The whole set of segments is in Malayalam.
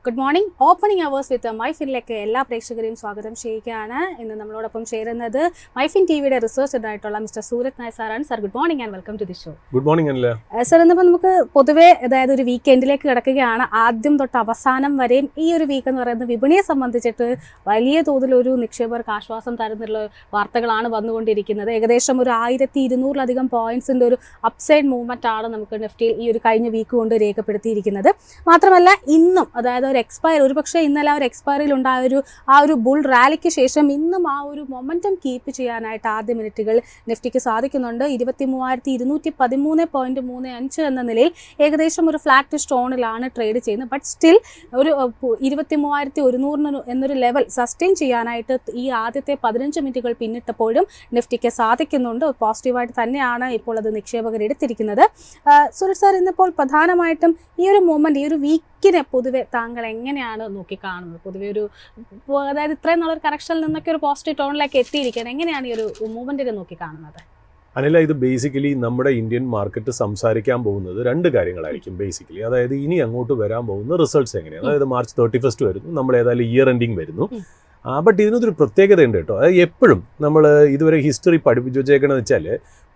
Good morning. ഓപ്പണിംഗ് അവേഴ്സ് വിത്ത് മൈഫിനിലേക്ക് എല്ലാ പ്രേക്ഷകരെയും സ്വാഗതം ചെയ്യുകയാണ്. ഇന്ന് നമ്മളോടൊപ്പം ചേരുന്നത് മൈഫിൻ ടിവിയുടെ റിസർച്ച് ആയിട്ടുള്ള മിസ്റ്റർ സൂരജ് നായർ സാറാണ്. Sir good morning and welcome to the show. Good morning അല്ലേ സാർ. ഇന്നിപ്പോൾ നമുക്ക് പൊതുവേ അതായത് ഒരു വീക്കെൻഡിലേക്ക് കിടക്കുകയാണ്. ആദ്യം തൊട്ട് അവസാനം വരെയും ഈ ഒരു വീക്ക് എന്ന് പറയുന്നത് വിപണിയെ സംബന്ധിച്ചിട്ട് വലിയ തോതിൽ ഒരു നിക്ഷേപകർക്ക് ആശ്വാസം തരുന്നുള്ള വാർത്തകളാണ് വന്നുകൊണ്ടിരിക്കുന്നത്. ഏകദേശം ഒരു 1200-ലധികം പോയിന്റ്സിന്റെ ഒരു അപ്സൈഡ് മൂവ്മെന്റ് ആണ് നമുക്ക് നിഫ്റ്റിയിൽ ഈ ഒരു കഴിഞ്ഞ വീക്ക് കൊണ്ട് രേഖപ്പെടുത്തിയിരിക്കുന്നത്. മാത്രമല്ല ഇന്നും അതായത് ഒരു എക്സ്പയർ ഒരുപക്ഷെ ഇന്നലെ ആ ഒരു എക്സ്പയറിൽ ഉണ്ടായ ഒരു ബുൾ റാലിക്ക് ശേഷം ഇന്നും ആ ഒരു മൊമെന്റം കീപ്പ് ചെയ്യാനായിട്ട് ആദ്യ മിനിറ്റുകൾ നിഫ്റ്റിക്ക് സാധിക്കുന്നുണ്ട്. 23,213.35 എന്ന നിലയിൽ ഏകദേശം ഒരു ഫ്ലാറ്റ് സ്റ്റോണിലാണ് ട്രേഡ് ചെയ്യുന്നത്. ബട്ട് സ്റ്റിൽ ഒരു 23,100 എന്നൊരു ലെവൽ സസ്റ്റെയിൻ ചെയ്യാനായിട്ട് ഈ ആദ്യത്തെ 15 മിനിറ്റുകൾ പിന്നിട്ടപ്പോഴും നിഫ്റ്റിക്ക് സാധിക്കുന്നുണ്ട്. പോസിറ്റീവായിട്ട് തന്നെയാണ് ഇപ്പോൾ അത് നിക്ഷേപകർ എടുത്തിരിക്കുന്നത്. സുരേഷ് സാർ, ഇന്നിപ്പോൾ പ്രധാനമായിട്ടും ഈ ഒരു മൊമെന്റ് ഈ ഒരു വീക്കിനെ പൊതുവെ താങ്കൾ എങ്ങനെയാണ് നോക്കിക്കാണുന്നത്? പൊതുവെ അതായത് ഇത്രയും നല്ലൊരു കറക്ഷനിൽ നിന്നൊക്കെ ഒരു പോസിറ്റീവ് ടോണിലേക്ക് എത്തിയിരിക്കുന്നത് എങ്ങനെയാണ് ഈ ഒരു മൂവ്മെന്റിനെ നോക്കിക്കാണുന്നത്? അനില, ഇത് ബേസിക്കലി നമ്മുടെ ഇന്ത്യൻ മാർക്കറ്റ് സംസാരിക്കാൻ പോകുന്നത് രണ്ട് കാര്യങ്ങളായിരിക്കും ബേസിക്കലി. അതായത് ഇനി അങ്ങോട്ട് വരാൻ പോകുന്ന റിസൾട്ട്സ് എങ്ങനെയാണ്. അതായത് March 31 വരുന്നു, നമ്മൾ ഏതായാലും ഇയർ എൻഡിങ് വരുന്നു. ബട്ട് ഇതിനൊരു പ്രത്യേകത ഉണ്ട് കേട്ടോ. അത് എപ്പോഴും നമ്മൾ ഇതുവരെ ഹിസ്റ്ററി പഠിപ്പിച്ചു വെച്ചേക്കണമെന്ന് വെച്ചാൽ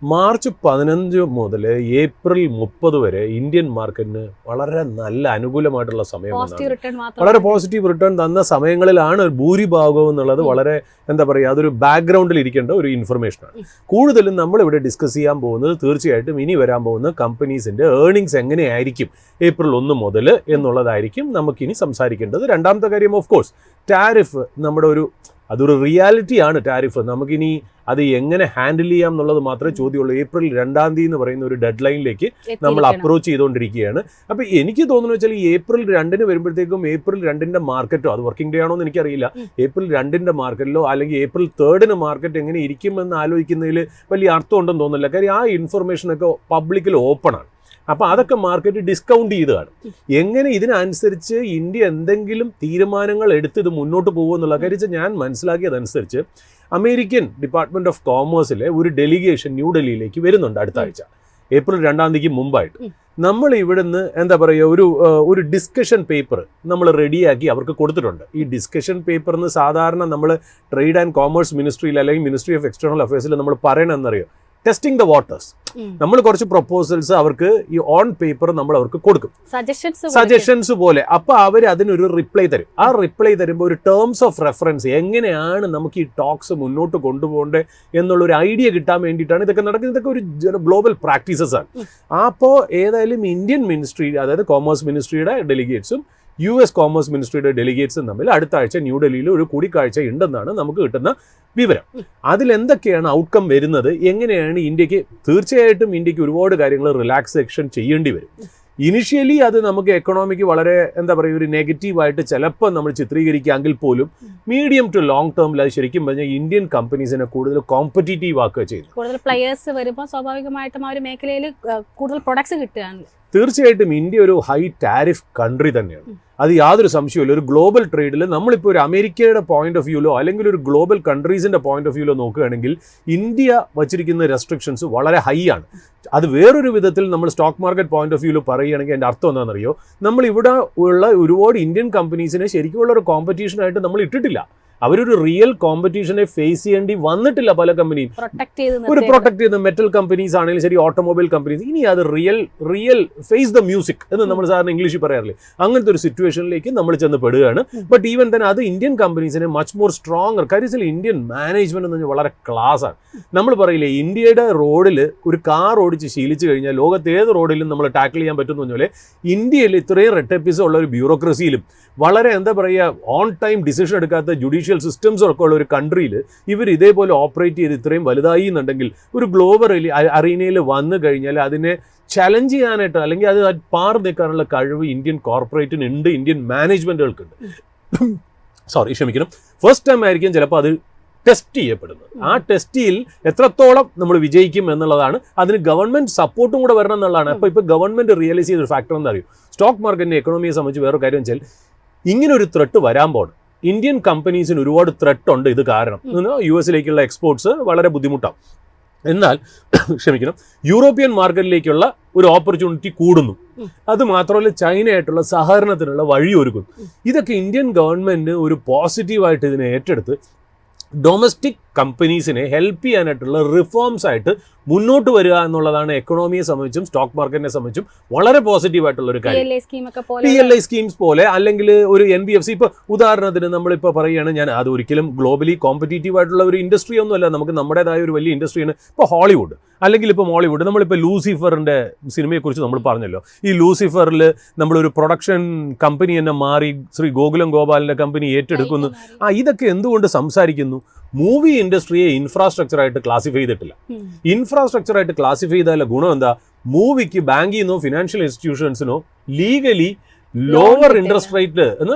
March 15 മുതൽ April 30 വരെ ഇന്ത്യൻ മാർക്കറ്റിന് വളരെ നല്ല അനുകൂലമായിട്ടുള്ള സമയമാണ്. വളരെ പോസിറ്റീവ് റിട്ടേൺ തന്ന സമയങ്ങളിലാണ് ഭൂരിഭാഗവും എന്നുള്ളത് വളരെ എന്താ പറയുക, അതൊരു ബാക്ക്ഗ്രൗണ്ടിൽ ഇരിക്കേണ്ട ഒരു ഇൻഫർമേഷനാണ്. കൂടുതലും നമ്മളിവിടെ ഡിസ്കസ് ചെയ്യാൻ പോകുന്നത് തീർച്ചയായിട്ടും ഇനി വരാൻ പോകുന്ന കമ്പനീസിൻ്റെ ഏർണിങ്സ് എങ്ങനെയായിരിക്കും April 1 മുതൽ എന്നുള്ളതായിരിക്കും നമുക്കിനി സംസാരിക്കേണ്ടത്. രണ്ടാമത്തെ കാര്യം ഓഫ് കോഴ്സ് ടാരിഫ്. അതൊരു റിയാലിറ്റിയാണ് ടാരിഫ്. നമുക്കിനി അത് എങ്ങനെ ഹാൻഡിൽ ചെയ്യാം എന്നുള്ളത് മാത്രമേ ചോദ്യമുള്ളൂ. April 2 എന്ന് പറയുന്ന ഒരു ഡെഡ് ലൈനിലേക്ക് നമ്മൾ അപ്രോച്ച് ചെയ്തുകൊണ്ടിരിക്കുകയാണ്. അപ്പോൾ എനിക്ക് തോന്നുന്നു വെച്ചാൽ ഈ April 2 വരുമ്പോഴത്തേക്കും April 2 മാർക്കറ്റോ, അത് വർക്കിംഗ് ഡേ ആണോ എന്ന് എനിക്കറിയില്ല, April 2 മാർക്കറ്റിലോ അല്ലെങ്കിൽ April 3 മാർക്കറ്റ് എങ്ങനെ ഇരിക്കുമെന്ന് ആലോചിക്കുന്നതിൽ വലിയ അർത്ഥമുണ്ടെന്ന് തോന്നുന്നില്ല. കാര്യം ആ ഇൻഫർമേഷനൊക്കെ പബ്ലിക്കിൽ ഓപ്പണാണ്. അപ്പോൾ അതൊക്കെ മാർക്കറ്റ് ഡിസ്കൗണ്ട് ചെയ്തതാണ്. എങ്ങനെ ഇതിനനുസരിച്ച് ഇന്ത്യ എന്തെങ്കിലും തീരുമാനങ്ങൾ എടുത്ത് ഇത് മുന്നോട്ട് പോകുമെന്നുള്ള കാര്യം ഞാൻ മനസ്സിലാക്കിയതനുസരിച്ച് അമേരിക്കൻ ഡിപ്പാർട്ട്മെൻറ്റ് ഓഫ് കോമേഴ്സിലെ ഒരു ഡെലിഗേഷൻ ന്യൂഡൽഹിയിലേക്ക് വരുന്നുണ്ട് അടുത്ത ആഴ്ച, April 2 മുമ്പായിട്ട്. നമ്മൾ ഇവിടുന്ന് എന്താ പറയുക, ഒരു ഡിസ്കഷൻ പേപ്പർ നമ്മൾ റെഡിയാക്കി അവർക്ക് കൊടുത്തിട്ടുണ്ട്. ഈ ഡിസ്കഷൻ പേപ്പറിന് സാധാരണ നമ്മൾ ട്രേഡ് ആൻഡ് കോമേഴ്സ് മിനിസ്ട്രിയിൽ അല്ലെങ്കിൽ മിനിസ്ട്രി ഓഫ് എക്സ്റ്റേണൽ അഫയേഴ്സിൽ നമ്മൾ പറയണമെന്നറിയോ, ടെസ്റ്റിംഗ് ദ വാട്ടേഴ്സ്. നമ്മൾ കുറച്ച് പ്രൊപ്പോസൽസ് അവർക്ക് ഈ ഓൺ പേപ്പർ നമ്മൾ അവർക്ക് കൊടുക്കും, സജഷൻസ് പോലെ. അപ്പോൾ അവർ അതിനൊരു റിപ്ലൈ തരും. ആ റിപ്ലൈ തരുമ്പോൾ ഒരു ടേംസ് ഓഫ് റെഫറൻസ് എങ്ങനെയാണ് നമുക്ക് ഈ ടോക്സ് മുന്നോട്ട് കൊണ്ടുപോകേണ്ടത് എന്നുള്ളൊരു ഐഡിയ കിട്ടാൻ വേണ്ടിയിട്ടാണ് ഇതൊക്കെ നടക്കുന്നത്. ഇതൊക്കെ ഒരു ഗ്ലോബൽ പ്രാക്ടീസസ് ആണ്. അപ്പോൾ ഏതായാലും ഇന്ത്യൻ മിനിസ്ട്രി, അതായത് കോമേഴ്സ് മിനിസ്ട്രിയുടെ ഡെലിഗേറ്റ്സും US കോമേഴ്സ് മിനിസ്ട്രിയുടെ ഡെലിഗേറ്റ്സും തമ്മിൽ അടുത്ത ആഴ്ച ന്യൂഡൽഹിയിൽ ഒരു കൂടിക്കാഴ്ച ഉണ്ടെന്നാണ് നമുക്ക് കിട്ടുന്ന വിവരം. അതിലെന്തൊക്കെയാണ് ഔട്ട്കം വരുന്നത്, എങ്ങനെയാണ് തീർച്ചയായിട്ടും ഇന്ത്യക്ക് ഒരുപാട് കാര്യങ്ങൾ റിലാക്സേഷൻ ചെയ്യേണ്ടി വരും. ഇനിഷ്യലി അത് നമുക്ക് എക്കണോമിക്ക് വളരെ എന്താ പറയുക, ഒരു നെഗറ്റീവായിട്ട് ചിലപ്പോൾ നമ്മൾ ചിത്രീകരിക്കാമെങ്കിൽ പോലും മീഡിയം ടു ലോങ് ടേമിൽ അത് ശരിക്കും പറഞ്ഞാൽ ഇന്ത്യൻ കമ്പനീസിനെ കൂടുതൽ കോമ്പറ്റീറ്റീവ് ആക്കുക ചെയ്യുന്നു. കൂടുതൽ പ്ലെയേഴ്സ് വരുമ്പോൾ സ്വാഭാവികമായിട്ടും ആ ഒരു മേഖലയിൽ കൂടുതൽ പ്രൊഡക്ട്സ് കിട്ടുകയാണ്. തീർച്ചയായിട്ടും ഇന്ത്യ ഒരു ഹൈ ടാരിഫ് കൺട്രി തന്നെയാണ്, അത് യാതൊരു സംശയമില്ല. ഒരു ഗ്ലോബൽ ട്രേഡിൽ നമ്മളിപ്പോൾ ഒരു അമേരിക്കയുടെ പോയിന്റ് ഓഫ് വ്യൂലോ അല്ലെങ്കിൽ ഒരു ഗ്ലോബൽ കൺട്രീസിൻ്റെ പോയിന്റ് ഓഫ് വ്യൂലോ നോക്കുകയാണെങ്കിൽ ഇന്ത്യ വച്ചിരിക്കുന്ന റെസ്ട്രിക്ഷൻസ് വളരെ ഹൈ ആണ്. അത് വേറൊരു വിധത്തിൽ നമ്മൾ സ്റ്റോക്ക് മാർക്കറ്റ് പോയിന്റ് ഓഫ് വ്യൂവിൽ പറയുകയാണെങ്കിൽ അതിൻ്റെ അർത്ഥം എന്താണെന്നറിയോ, നമ്മളിവിടെ ഉള്ള ഒരുപാട് ഇന്ത്യൻ കമ്പനീസിനെ ശരിക്കുമുള്ള ഒരു കോമ്പറ്റീഷനായിട്ട് നമ്മൾ ഇട്ടിട്ടില്ല. അവരൊരു റിയൽ കോമ്പറ്റീഷനെ ഫേസ് ചെയ്യേണ്ടി വന്നിട്ടില്ല. പല കമ്പനിയും പ്രൊട്ടക്ട് ചെയ്ത് മെറ്റൽ കമ്പനീസ് ആണെങ്കിലും ശരി, ഓട്ടോമൊബൈൽ കമ്പനീസ്, ഇനി അത് റിയൽ ഫേസ് ദ മ്യൂസിക് എന്ന് നമ്മൾ സാധാരണ ഇംഗ്ലീഷിൽ പറയാറില്ലേ, അങ്ങനത്തെ ഒരു സിറ്റുവേഷനിലേക്ക് നമ്മൾ ചെന്ന് പെടുകയാണ്. ബട്ട് ഈവൻ തന്നെ അത് ഇന്ത്യൻ കമ്പനീസിനെ മച്ച് മോർ സ്ട്രോങ്ങർ. കാര്യത്തിൽ ഇന്ത്യൻ മാനേജ്മെന്റ് എന്ന് പറഞ്ഞാൽ വളരെ ക്ലാസ് ആണ്. നമ്മൾ പറയില്ലേ, ഇന്ത്യയുടെ റോഡിൽ ഒരു കാർ ഓടിച്ച് ശീലിച്ചു കഴിഞ്ഞാൽ ലോകത്ത് ഏത് റോഡിലും നമ്മൾ ടാക്കിൾ ചെയ്യാൻ പറ്റുന്ന പറഞ്ഞാൽ ഇന്ത്യയിൽ ഇത്രയും റെട്ടപ്പിസം ഉള്ള ഒരു ബ്യൂറോക്രസിയിലും വളരെ എന്താ പറയുക ഓൺ ടൈം ഡിസിഷൻ എടുക്കാത്ത ജുഡീഷ്യൽ സിസ്റ്റംസ് ഒക്കെ ഉള്ള ഒരു കൺട്രിയിൽ ഇവർ ഇതേപോലെ ഓപ്പറേറ്റ് ചെയ്ത് ഇത്രയും വലുതായി എന്നുണ്ടെങ്കിൽ ഒരു ഗ്ലോബൽ അറീനയിൽ വന്നു കഴിഞ്ഞാൽ അതിനെ ചലഞ്ച് ചെയ്യാനായിട്ട് അല്ലെങ്കിൽ അത് പാർ നിൽക്കാനുള്ള കഴിവ് ഇന്ത്യൻ കോർപ്പറേറ്റിന് ഉണ്ട്, ഇന്ത്യൻ മാനേജ്മെൻറ്റുകൾക്കുണ്ട്. ക്ഷമിക്കണം, ഫസ്റ്റ് ടൈം ആയിരിക്കും ചിലപ്പോൾ അത് ടെസ്റ്റ് ചെയ്യപ്പെടുന്നത്. ആ ടെസ്റ്റിൽ എത്രത്തോളം നമ്മൾ വിജയിക്കും എന്നുള്ളതാണ്. അതിന് ഗവൺമെൻറ് സപ്പോർട്ടും കൂടെ വരണം എന്നുള്ളതാണ്. അപ്പോൾ ഗവൺമെൻറ് റിയലൈസ് ചെയ്തൊരു ഫാക്ടർ എന്താ അറിയും, സ്റ്റോക്ക് മാർക്കറ്റിൻ്റെ എക്കണോമിയെ സംബന്ധിച്ച് വേറൊരു കാര്യം വെച്ചാൽ ഇങ്ങനൊരു ത്രെട്ട് വരാൻ പോകണം. ഇന്ത്യൻ കമ്പനീസിന് ഒരുപാട് ത്രെട്ട് ഉണ്ട് ഇത് കാരണം. US എക്സ്പോർട്സ് വളരെ ബുദ്ധിമുട്ടാണ്. എന്നാൽ ക്ഷമിക്കണം, യൂറോപ്യൻ മാർക്കറ്റിലേക്കുള്ള ഒരു ഓപ്പർച്യൂണിറ്റി കൂടുന്നു. അത് മാത്രമല്ല ചൈനയായിട്ടുള്ള സഹകരണത്തിനുള്ള വഴിയൊരുക്കുന്നു. ഇതൊക്കെ ഇന്ത്യൻ ഗവൺമെൻറ് ഒരു പോസിറ്റീവായിട്ട് ഇതിനെ ഏറ്റെടുത്ത് ഡൊമസ്റ്റിക് കമ്പനീസിനെ ഹെൽപ്പ് ചെയ്യാനായിട്ടുള്ള റിഫോംസ് ആയിട്ട് മുന്നോട്ട് വരിക എന്നുള്ളതാണ് എക്കണോമിയെ സംബന്ധിച്ചും സ്റ്റോക്ക് മാർക്കറ്റിനെ സംബന്ധിച്ചും വളരെ പോസിറ്റീവായിട്ടുള്ള ഒരു കാര്യം. PLI സ്കീംസ് പോലെ അല്ലെങ്കിൽ ഒരു NBFC. ഇപ്പോൾ ഉദാഹരണത്തിന് നമ്മളിപ്പോൾ പറയുകയാണ്, ഞാൻ അത് ഒരിക്കലും ഗ്ലോബലി കോമ്പറ്റീറ്റീവ് ആയിട്ടുള്ള ഒരു ഇൻഡസ്ട്രി ഒന്നുമല്ല, നമുക്ക് നമ്മുടേതായ ഒരു വലിയ ഇൻഡസ്ട്രിയാണ് ഇപ്പോൾ ഹോളിവുഡ് അല്ലെങ്കിൽ ഇപ്പോൾ മോളിവുഡ്. നമ്മളിപ്പോൾ ലൂസിഫറിൻ്റെ സിനിമയെക്കുറിച്ച് നമ്മൾ പറഞ്ഞല്ലോ. ഈ ലൂസിഫറിൽ നമ്മളൊരു പ്രൊഡക്ഷൻ കമ്പനി തന്നെ മാറി ശ്രീ ഗോകുലം ഗോപാലിൻ്റെ കമ്പനി ഏറ്റെടുക്കുന്നു. ഇതൊക്കെ എന്തുകൊണ്ട് സംസാരിക്കുന്നു? മൂവി ഇൻഡസ്ട്രിയെ ഇൻഫ്രാസ്ട്രക്ചറായിട്ട് ക്ലാസിഫൈ ചെയ്തിട്ടില്ല. ഇൻഫ്രാസ്ട്രക്ചറായിട്ട് ക്ലാസിഫൈ ചെയ്താലുള്ള ഗുണം എന്താ? മൂവിക്ക് ബാങ്കിൽ നിന്നോ ഫിനാൻഷ്യൽ ഇൻസ്റ്റിറ്റ്യൂഷൻസിനോ legally lower interest rate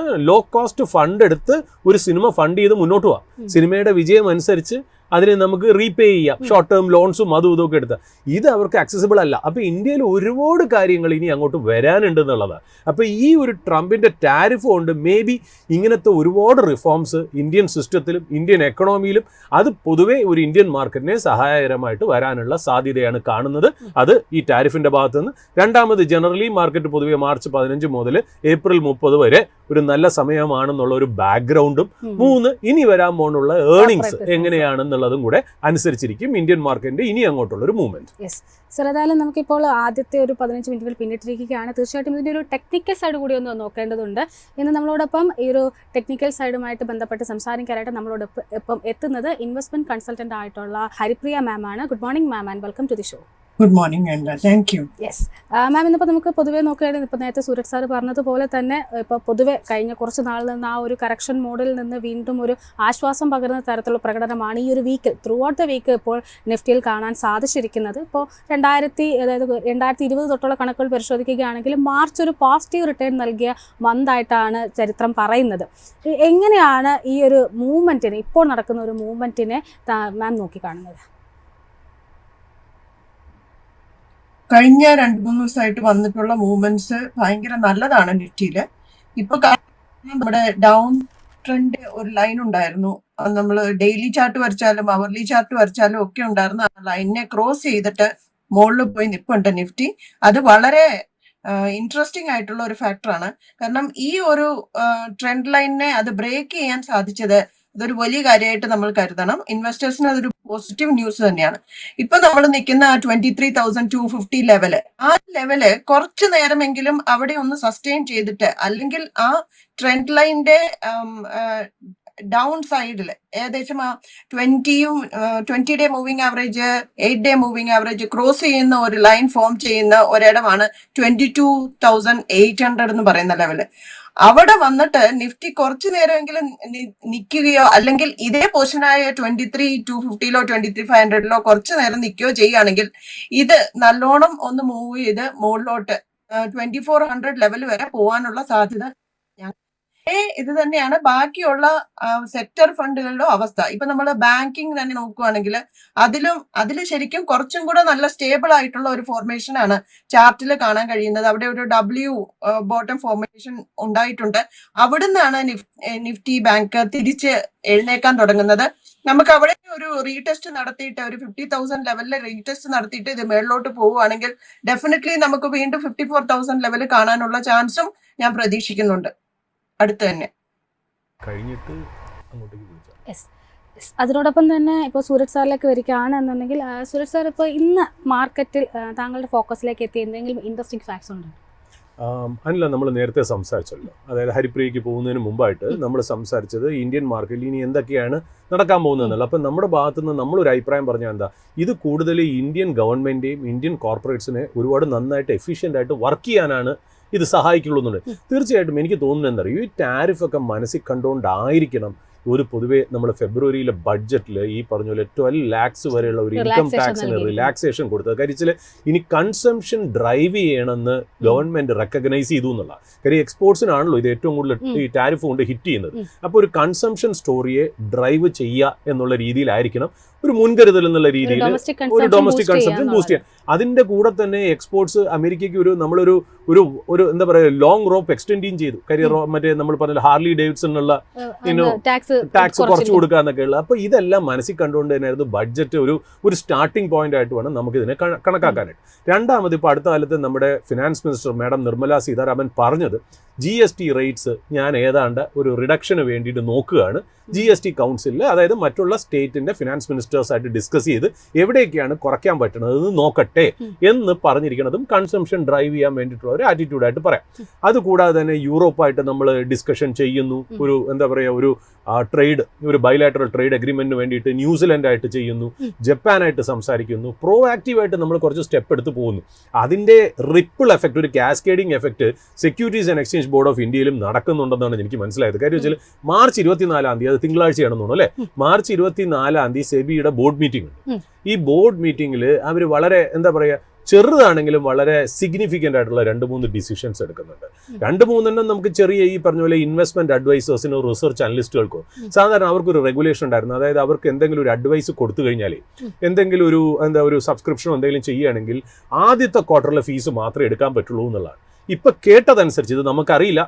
low cost fund എടുത്ത് ഒരു സിനിമ ഫണ്ട് ചെയ്ത് മുന്നോട്ട് പോവാം. സിനിമയുടെ വിജയം അനുസരിച്ച് അതിനെ നമുക്ക് റീപേ ചെയ്യാം, ഷോർട്ട് ടേം ലോൺസും അതും ഇതൊക്കെ എടുത്ത്. ഇത് അവർക്ക് ആക്സസിബിൾ അല്ല. അപ്പോൾ ഇന്ത്യയിൽ ഒരുപാട് കാര്യങ്ങൾ ഇനി അങ്ങോട്ട് വരാനുണ്ട് എന്നുള്ളതാണ്. അപ്പോൾ ഈ ഒരു ട്രംപിൻ്റെ ടാരിഫ് കൊണ്ട് മേ ബി ഇങ്ങനത്തെ ഒരുപാട് റിഫോംസ് ഇന്ത്യൻ സിസ്റ്റത്തിലും ഇന്ത്യൻ എക്കണോമിയിലും അത് പൊതുവേ ഒരു ഇന്ത്യൻ മാർക്കറ്റിനെ സഹായകരമായിട്ട് വരാനുള്ള സാധ്യതയാണ് കാണുന്നത്. അത് ഈ ടാരിഫിൻ്റെ ഭാഗത്തു നിന്ന്. രണ്ടാമത്, ജനറലി മാർക്കറ്റ് പൊതുവേ മാർച്ച് 15 മുതൽ ഏപ്രിൽ 30 വരെ ഒരു നല്ല സമയമാണെന്നുള്ള ഒരു ബാക്ക്ഗ്രൗണ്ടും. 3, ഇനി വരാൻ പോകുന്നുള്ള ഏർണിങ്സ് എങ്ങനെയാണെന്നുള്ളതും കൂടെ അനുസരിച്ചിരിക്കും ഇന്ത്യൻ മാർക്കറ്റിന്റെ ഇനി അങ്ങോട്ടുള്ള ഒരു മൂവ്മെന്റ്. യെസ് സർ, ഏതായാലും നമുക്കിപ്പോൾ ആദ്യത്തെ ഒരു 15 മിനിറ്റുകൾ പിന്നിട്ടിരിക്കുകയാണ്. തീർച്ചയായിട്ടും ഇതിൻ്റെ ഒരു ടെക്നിക്കൽ സൈഡ് കൂടി ഒന്ന് നോക്കേണ്ടതുണ്ട്. ഇന്ന് നമ്മളോടൊപ്പം ഈ ഒരു ടെക്നിക്കൽ സൈഡുമായിട്ട് ബന്ധപ്പെട്ട് സംസാരിക്കാനായിട്ട് നമ്മളോടൊപ്പം എത്തുന്നത് ഇൻവെസ്റ്റ്മെന്റ് കൺസൾട്ടന്റ് ആയിട്ടുള്ള ഹരിപ്രിയ മാം ആണ്. Good morning ma'am and welcome to the show. Good morning and thank you. Yes ma'am, ഇന്നിപ്പോൾ നമുക്ക് പൊതുവേ നോക്കുകയാണെങ്കിൽ ഇപ്പോൾ നേരത്തെ സൂരജ് സാർ പറഞ്ഞതുപോലെ തന്നെ ഇപ്പോൾ പൊതുവെ കഴിഞ്ഞ കുറച്ച് നാളിൽ നിന്ന് ആ ഒരു കറക്ഷൻ മോഡിൽ നിന്ന് വീണ്ടും ഒരു ആശ്വാസം പകരുന്ന തരത്തിലുള്ള പ്രകടനമാണ് ഈ ഒരു വീക്കിൽ ത്രൂ ഔട്ട് ദ വീക്ക് ഇപ്പോൾ നിഫ്റ്റിയിൽ കാണാൻ സാധിച്ചിരിക്കുന്നത്. ഇപ്പോൾ 2020 തൊട്ടുള്ള കണക്കുകൾ പരിശോധിക്കുകയാണെങ്കിൽ മാർച്ച് ഒരു പോസിറ്റീവ് റിട്ടേൺ നൽകിയ മന്തായിട്ടാണ് ചരിത്രം പറയുന്നത്. എങ്ങനെയാണ് ഈ ഒരു മൂവ്മെൻറ്റിനെ, ഇപ്പോൾ നടക്കുന്ന ഒരു മൂവ്മെൻറ്റിനെ മാം നോക്കിക്കാണുന്നത്? കഴിഞ്ഞ 2-3 ദിവസമായിട്ട് വന്നിട്ടുള്ള മൂവ്മെന്റ്സ് ഭയങ്കര നല്ലതാണ് നിഫ്റ്റിയില്. ഇപ്പൊ നമ്മുടെ ഡൗൺ ട്രെൻഡ് ഒരു ലൈൻ ഉണ്ടായിരുന്നു. നമ്മൾ ഡെയിലി ചാർട്ട് വരച്ചാലും അവർലി ചാർട്ട് വരച്ചാലും ഒക്കെ ഉണ്ടായിരുന്നു. ആ ലൈനിനെ ക്രോസ് ചെയ്തിട്ട് മുകളിൽ പോയി നിൽപ്പുണ്ട് നിഫ്റ്റി. അത് വളരെ ഇൻട്രസ്റ്റിംഗ് ആയിട്ടുള്ള ഒരു ഫാക്ടറാണ്. കാരണം ഈ ഒരു ട്രെൻഡ് ലൈനിനെ അത് ബ്രേക്ക് ചെയ്യാൻ സാധിച്ചത് അതൊരു വലിയ കാര്യമായിട്ട് നമ്മൾ കരുതണം. ഇൻവെസ്റ്റേഴ്സിന് അതൊരു പോസിറ്റീവ് ന്യൂസ് തന്നെയാണ്. ഇപ്പൊ നമ്മൾ നിൽക്കുന്ന 23,250 ലെവല്, ആ ലെവല് കുറച്ചു നേരമെങ്കിലും അവിടെ ഒന്ന് സസ്റ്റെയിൻ ചെയ്തിട്ട്, അല്ലെങ്കിൽ ആ ട്രെൻഡ് ലൈനിന്റെ ഡൗൺ സൈഡിൽ ഏകദേശം ആ 20 day moving average, 8 day moving average cross ചെയ്യുന്ന ഒരു ലൈൻ ഫോം ചെയ്യുന്ന ഒരിടമാണ് 22,800 എന്ന് പറയുന്ന ലെവല്. അവിടെ വന്നിട്ട് നിഫ്റ്റി കുറച്ചു നേരമെങ്കിലും നിൽക്കുകയോ അല്ലെങ്കിൽ ഇതേ പൊസിഷനായ 23,250 23,500 കുറച്ചു നേരം നിൽക്കുകയോ ചെയ്യുകയാണെങ്കിൽ ഇത് നല്ലോണം ഒന്ന് മൂവ് ചെയ്ത് മുകളിലോട്ട് 2400 ലെവൽ വരെ പോകാനുള്ള സാധ്യത ഇത് തന്നെയാണ് ബാക്കിയുള്ള സെക്ടർ ഫണ്ടുകളുടെ അവസ്ഥ. ഇപ്പൊ നമ്മൾ ബാങ്കിങ് തന്നെ നോക്കുകയാണെങ്കിൽ അതിൽ ശരിക്കും കുറച്ചും കൂടെ നല്ല സ്റ്റേബിൾ ആയിട്ടുള്ള ഒരു ഫോർമേഷൻ ആണ് ചാർട്ടിൽ കാണാൻ കഴിയുന്നത്. അവിടെ ഒരു W ബോട്ടം ഫോർമേഷൻ ഉണ്ടായിട്ടുണ്ട്. അവിടുന്നാണ് നിഫ്റ്റി ബാങ്ക് തിരിച്ച് എഴുന്നേക്കാൻ തുടങ്ങുന്നത്. നമുക്ക് അവിടെ ഒരു റീടെസ്റ്റ് നടത്തിയിട്ട് ഒരു 50,000 ലെവലിൽ റീടെസ്റ്റ് നടത്തിയിട്ട് ഇത് മേളിലോട്ട് പോവുകയാണെങ്കിൽ ഡെഫിനറ്റ്ലി നമുക്ക് വീണ്ടും 54,000 ലെവൽ കാണാനുള്ള ചാൻസും ഞാൻ പ്രതീക്ഷിക്കുന്നുണ്ട് അടുത്ത് തന്നെ. അതിനോടൊപ്പം തന്നെ ഇപ്പോൾ സൂരജ് സാറിലേക്ക് വരികയാണ് എന്നുണ്ടെങ്കിൽ, സൂരജ് സാർ ഇപ്പോൾ ഇന്ന് മാർക്കറ്റിൽ താങ്കളുടെ ഫോക്കസിലേക്ക് എത്തിയ എന്തെങ്കിലും ഇൻട്രസ്റ്റിംഗ് ഫാക്ട്സ് ഉണ്ടോ? അല്ല, നമ്മൾ നേരത്തെ സംസാരിച്ചല്ലോ. അതായത് ഹരിപ്രിയയ്ക്ക് പോകുന്നതിന് മുമ്പായിട്ട് നമ്മൾ സംസാരിച്ചത് ഇന്ത്യൻ മാർക്കറ്റിൽ ഇനി എന്തൊക്കെയാണ് നടക്കാൻ പോകുന്നതെന്നല്ല. അപ്പം നമ്മുടെ ഭാഗത്തു നിന്ന് നമ്മളൊരു അഭിപ്രായം പറഞ്ഞാൽ എന്താ, ഇത് കൂടുതൽ ഇന്ത്യൻ ഗവൺമെൻറ്റേയും ഇന്ത്യൻ കോർപ്പറേറ്റ്സിനെ ഒരുപാട് നന്നായിട്ട് എഫിഷ്യൻ്റ് ആയിട്ട് വർക്ക് ചെയ്യാനാണ് ഇത് സഹായിക്കുള്ളൂ എന്നുള്ളത്. തീർച്ചയായിട്ടും എനിക്ക് തോന്നുന്നത് എന്താ പറയുക, ഈ ടാരിഫൊക്കെ മനസ്സിൽ കണ്ടുകൊണ്ടായിരിക്കണം ഒരു പൊതുവേ നമ്മൾ ഫെബ്രുവരിയിലെ ബഡ്ജറ്റിൽ ഈ പറഞ്ഞ പോലെ 12 lakhs വരെയുള്ള ഒരു ഇൻകം ടാക്സിന് റിലാക്സേഷൻ കൊടുത്തത്. കാര്യത്തിൽ ഇനി കൺസംഷൻ ഡ്രൈവ് ചെയ്യണമെന്ന് ഗവൺമെന്റ് റെക്കഗ്നൈസ് ചെയ്തു എന്നുള്ള കാര്യം. എക്സ്പോർട്സിനാണല്ലോ ഇത് ഏറ്റവും കൂടുതൽ ഈ ടാരിഫ് കൊണ്ട് ഹിറ്റ് ചെയ്യുന്നത്. അപ്പോൾ ഒരു കൺസംഷൻ സ്റ്റോറിയെ ഡ്രൈവ് ചെയ്യുക എന്നുള്ള രീതിയിലായിരിക്കണം ഒരു മുൻകരുതൽ എന്നുള്ള രീതിയിൽ ഒരു ഡൊമസ്റ്റിക് കൺസംഷൻ ബൂസ്റ്റ് ചെയ്യാൻ. അതിൻ്റെ കൂടെ തന്നെ എക്സ്പോർട്സ് അമേരിക്കയ്ക്ക് നമ്മളൊരു ഒരു ഒരു എന്താ പറയുക ലോങ് റോപ്പ് എക്സ്റ്റെൻഡിങ് ചെയ്തു. കരിയർ മറ്റേ നമ്മൾ പറഞ്ഞ ഹാർലി ഡേവിഡ്സണിനുള്ള ടാക്സ് കുറച്ച് കൊടുക്കുക എന്നൊക്കെ ഉള്ളത്. അപ്പോൾ ഇതെല്ലാം മനസ്സിൽ കണ്ടുകൊണ്ട് തന്നെയായിരുന്നു ബഡ്ജറ്റ് ഒരു സ്റ്റാർട്ടിംഗ് പോയിന്റ് ആയിട്ട് വേണം നമുക്കിതിനെ കണക്കാക്കാനായിട്ട്. രണ്ടാമത് ഇപ്പോൾ അടുത്ത കാലത്ത് നമ്മുടെ finance minister madam Nirmala Sitharaman പറഞ്ഞത് GST റേറ്റ്സ് ഞാൻ ഏതാണ്ട് ഒരു റിഡക്ഷന് വേണ്ടിയിട്ട് നോക്കുകയാണ്. GST കൗൺസിലിൽ, അതായത് മറ്റുള്ള സ്റ്റേറ്റിൻ്റെ ഫിനാൻസ് മിനിസ്റ്റേഴ്സായിട്ട് ഡിസ്കസ് ചെയ്ത് എവിടെയൊക്കെയാണ് കുറയ്ക്കാൻ പറ്റുന്നത് നോക്കട്ടെ എന്ന് പറഞ്ഞിരിക്കുന്നതും കൺസംഷൻ ഡ്രൈവ് ചെയ്യാൻ വേണ്ടിയിട്ടുള്ള ഒരു ആറ്റിറ്റ്യൂഡായിട്ട് പറയാം. അതുകൂടാതെ തന്നെ യൂറോപ്പായിട്ട് നമ്മൾ ഡിസ്കഷൻ ചെയ്യുന്നു. ഒരു എന്താ പറയുക ഒരു ഒരു ബൈലാറ്ററൽ ട്രേഡ് അഗ്രിമെന്റിന് വേണ്ടിയിട്ട് ന്യൂസിലൻഡായിട്ട് ചെയ്യുന്നു, ജപ്പാനായിട്ട് സംസാരിക്കുന്നു. പ്രോ ആക്റ്റീവായിട്ട് നമ്മൾ കുറച്ച് സ്റ്റെപ്പ് എടുത്ത് പോകുന്നു. അതിൻ്റെ റിപ്പിൾ എഫക്റ്റ്, ഒരു cascading effect securities and exchange board of ഇന്ത്യയിലും നടക്കുന്നുണ്ടെന്നാണ് എനിക്ക് മനസ്സിലായത്. കാര്യം വെച്ചാൽ മാർച്ച് 24-ാം തീയതി, അത് തിങ്കളാഴ്ചയാണെന്ന് അല്ലേ, മാർച്ച് 24-ാം തീയതി സെബിയുടെ ബോർഡ് മീറ്റിംഗ് ഉണ്ട്. ഈ ബോർഡ് മീറ്റിംഗിൽ അവർ വളരെ എന്താ പറയുക ചെറുതാണെങ്കിലും വളരെ സിഗ്നിഫിക്കൻ്റ് ആയിട്ടുള്ള 2-3 ഡിസിഷൻസ് എടുക്കുന്നുണ്ട്. 2-3 നമുക്ക് ചെറിയ ഈ പറഞ്ഞ പോലെ ഇൻവെസ്റ്റ്മെന്റ് അഡ്വൈസേഴ്സിനോ റിസർച്ച് അനലിസ്റ്റുകൾക്കോ സാധാരണ അവർക്കൊരു റെഗുലേഷൻ ഉണ്ടായിരുന്നു. അതായത് അവർക്ക് എന്തെങ്കിലും ഒരു അഡ്വൈസ് കൊടുത്തു കഴിഞ്ഞാൽ എന്തെങ്കിലും ഒരു സബ്സ്ക്രിപ്ഷനോ എന്തെങ്കിലും ചെയ്യുകയാണെങ്കിൽ ആദ്യത്തെ ക്വാർട്ടറിലെ ഫീസ് മാത്രമേ എടുക്കാൻ പറ്റുള്ളൂ എന്നുള്ളതാണ്. ഇപ്പൊ കേട്ടതനുസരിച്ച്, ഇത് നമുക്കറിയില്ല,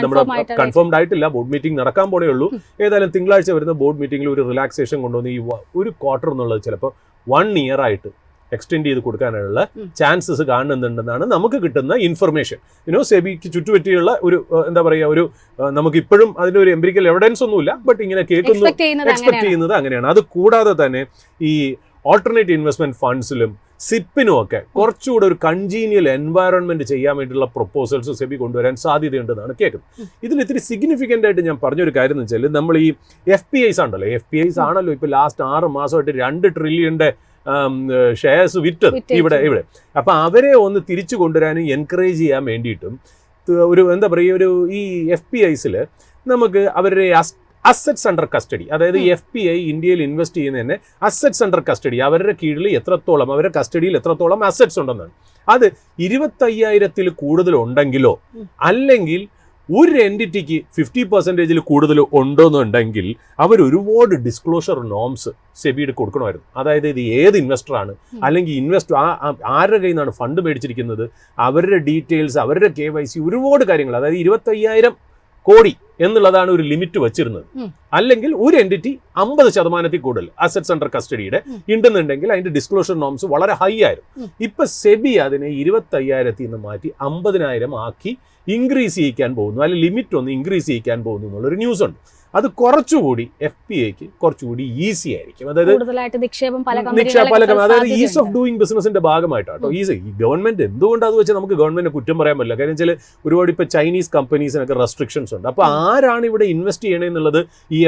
നമ്മുടെ കൺഫേംഡ് ആയിട്ടില്ല, ബോർഡ് മീറ്റിംഗ് നടക്കാൻ പോണേ ഉള്ളൂ. ഏതായാലും തിങ്കളാഴ്ച വരുന്ന ബോർഡ് മീറ്റിംഗിൽ ഒരു റിലാക്സേഷൻ കൊണ്ടുവന്ന് ഈ ഒരു ക്വാർട്ടർ എന്നുള്ളത് ചിലപ്പോൾ 1 year ആയിട്ട് എക്സ്റ്റെൻഡ് ചെയ്ത് കൊടുക്കാനുള്ള ചാൻസസ് കാണുന്നുണ്ടെന്നാണ് നമുക്ക് കിട്ടുന്ന ഇൻഫർമേഷൻ. സെബിക്ക് ചുറ്റുപറ്റിയുള്ള ഒരു എന്താ പറയുക നമുക്കിപ്പോഴും അതിൻ്റെ ഒരു എംപിരിക്കൽ എവിഡൻസ് ഒന്നുമില്ല, ബട്ട് ഇങ്ങനെ കേൾക്കുന്നു, എക്സ്പെക്ട് ചെയ്യുന്നത് അങ്ങനെയാണ്. അത് കൂടാതെ തന്നെ ഈ ഓൾട്ടർനേറ്റീവ് ഇൻവെസ്റ്റ്മെന്റ് ഫണ്ട്സിലും സിപ്പിനും ഒക്കെ കുറച്ചുകൂടെ ഒരു കൺജീനിയൽ എൻവയറൺമെന്റ് ചെയ്യാൻ വേണ്ടിയിട്ടുള്ള പ്രൊപ്പോസൽസ് സെബി കൊണ്ടുവരാൻ സാധ്യതയുണ്ടെന്നാണ് കേൾക്കുന്നത്. ഇതിൽ ഇത്തിരി സിഗ്നിഫിക്കൻ്റ് ആയിട്ട് ഞാൻ പറഞ്ഞൊരു കാര്യം എന്ന് വെച്ചാൽ, നമ്മൾ ഈ FPIs ഉണ്ടല്ലോ, FPIs ആണല്ലോ ഇപ്പോൾ ലാസ്റ്റ് 6 മാസമായിട്ട് 2 trillion ഷെയർസ് വിറ്റത് ഇവിടെ. അപ്പം അവരെ ഒന്ന് തിരിച്ചു കൊണ്ടുവരാനും എൻകറേജ് ചെയ്യാൻ വേണ്ടിയിട്ടും ഒരു എന്താ പറയുക ഈ FPIs നമുക്ക് അവരുടെ അസറ്റ്സ് അണ്ടർ കസ്റ്റഡി, അതായത് FPI ഇന്ത്യയിൽ ഇൻവെസ്റ്റ് ചെയ്യുന്നതന്നെ അസറ്റ്സ് അണ്ടർ കസ്റ്റഡി, അവരുടെ കീഴിൽ എത്രത്തോളം, അവരുടെ കസ്റ്റഡിയിൽ എത്രത്തോളം അസറ്റ്സ് ഉണ്ടെന്നാണ്. അത് 25,000-ൽ കൂടുതൽ ഉണ്ടെങ്കിലോ അല്ലെങ്കിൽ ഒരു എൻറ്റിറ്റിക്ക് 50% കൂടുതൽ ഉണ്ടോയെന്നുണ്ടെങ്കിൽ അവർ ഒരുപാട് ഡിസ്ക്ലോഷർ നോംസ് സെബിയുടെ കൊടുക്കണമായിരുന്നു. അതായത് ഇത് ഏത് ഇൻവെസ്റ്ററാണ്, അല്ലെങ്കിൽ ആരുടെ കയ്യിൽ നിന്നാണ് ഫണ്ട് മേടിച്ചിരിക്കുന്നത്, അവരുടെ ഡീറ്റെയിൽസ്, അവരുടെ KYC, ഒരുപാട് കാര്യങ്ങൾ. അതായത് 25,000 കോടി എന്നുള്ളതാണ് ഒരു ലിമിറ്റ് വെച്ചിരുന്നത്. അല്ലെങ്കിൽ ഒരു എൻറ്റിറ്റി 50% കൂടുതൽ അസറ്റ്സ് അണ്ടർ കസ്റ്റഡിയുടെ ഉണ്ടെന്നുണ്ടെങ്കിൽ അതിന്റെ ഡിസ്ക്ലോഷർ നോംസ് വളരെ ഹൈ ആയിരുന്നു. ഇപ്പൊ സെബി അതിനെ 25,000-ൽ നിന്ന് മാറ്റി 50,000 ആക്കി ഇൻക്രീസ് ചെയ്യിക്കാൻ പോകുന്നു, അല്ലെങ്കിൽ ലിമിറ്റ് ഒന്ന് ഇൻക്രീസ് ചെയ്യിക്കാൻ പോകുന്നു എന്നുള്ളൊരു ന്യൂസ് ഉണ്ട്. അത് കുറച്ചുകൂടി FPIക്ക് കുറച്ചുകൂടി ഈസി ആയിരിക്കും. അതായത് നിക്ഷേപം അതായത് ഈസ് ഓഫ് ഡൂയിങ് ബിസിനസിന്റെ ഭാഗമായിട്ടാട്ടോ. ഈസി ഗവൺമെന്റ് എന്തുകൊണ്ട് അത് വെച്ചാൽ നമുക്ക് ഗവൺമെന്റിനെ കുറ്റം പറയാൻ പറ്റില്ല. കാര്യം വെച്ചാൽ ഒരുപാട് ഇപ്പോൾ ചൈനീസ് കമ്പനീസിനൊക്കെ റെസ്ട്രിക്ഷൻസ് ഉണ്ട്. അപ്പോൾ ആരാണ് ഇവിടെ ഇൻവെസ്റ്റ് ചെയ്യണമെന്നുള്ളത് ഈ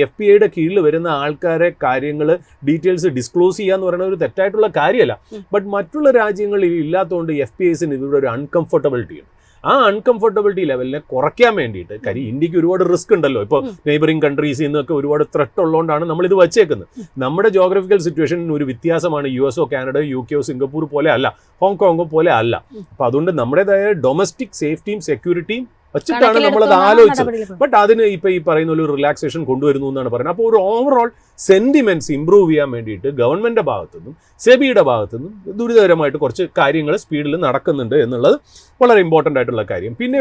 FPIയുടെ കീഴിൽ വരുന്ന ആൾക്കാരെ കാര്യങ്ങൾ ഡീറ്റെയിൽസ് ഡിസ്ക്ലോസ് ചെയ്യുക എന്ന് പറയുന്നത് ഒരു തെറ്റായിട്ടുള്ള കാര്യമല്ല. ബട്ട് മറ്റുള്ള രാജ്യങ്ങളിൽ ഇല്ലാത്തതുകൊണ്ട് FPIസിന് ഇവിടെ ഒരു അൺകംഫർട്ടബിലിറ്റി ഉണ്ട്. ആ അൺകംഫർട്ടബിലിറ്റി ലെവലിനെ കുറയ്ക്കാൻ വേണ്ടിയിട്ട്, കാര്യം ഇന്ത്യക്ക് ഒരുപാട് റിസ്ക് ഉണ്ടല്ലോ. ഇപ്പോൾ നെയ്ബറിംഗ് കൺട്രീസിൽ നിന്നൊക്കെ ഒരുപാട് ത്രെട്ട് ഉള്ളതുകൊണ്ടാണ് നമ്മളിത് വച്ചേക്കുന്നത്. നമ്മുടെ ജോഗ്രഫിക്കൽ സിറ്റുവേഷൻ ഒരു വ്യത്യാസമാണ്. US കാനഡ, UK സിംഗപ്പൂർ പോലെ അല്ല, ഹോങ്കോങ് പോലെ അല്ല. അപ്പോൾ അതുകൊണ്ട് നമ്മുടേതായ ഡൊമസ്റ്റിക് സേഫ്റ്റിയും സെക്യൂരിറ്റിയും വെച്ചിട്ടാണ് നമ്മളത് ആലോചിച്ചത്. ബട്ട് അതിന് ഇപ്പൊ ഈ പറയുന്ന ഒരു റിലാക്സേഷൻ കൊണ്ടുവരുന്നു എന്നാണ് പറയുന്നത്. അപ്പോൾ ഒരു ഓവറോൾ സെന്റിമെന്റ്സ് ഇംപ്രൂവ് ചെയ്യാൻ വേണ്ടിയിട്ട് ഗവൺമെന്റിന്റെ ഭാഗത്തുനിന്നും സെബിയുടെ ഭാഗത്തുനിന്നും ദുരിതകരമായിട്ട് കുറച്ച് കാര്യങ്ങൾ സ്പീഡിൽ നടക്കുന്നുണ്ട് എന്നുള്ളത് വളരെ ഇമ്പോർട്ടൻ്റ് ആയിട്ടുള്ള കാര്യം. പിന്നെ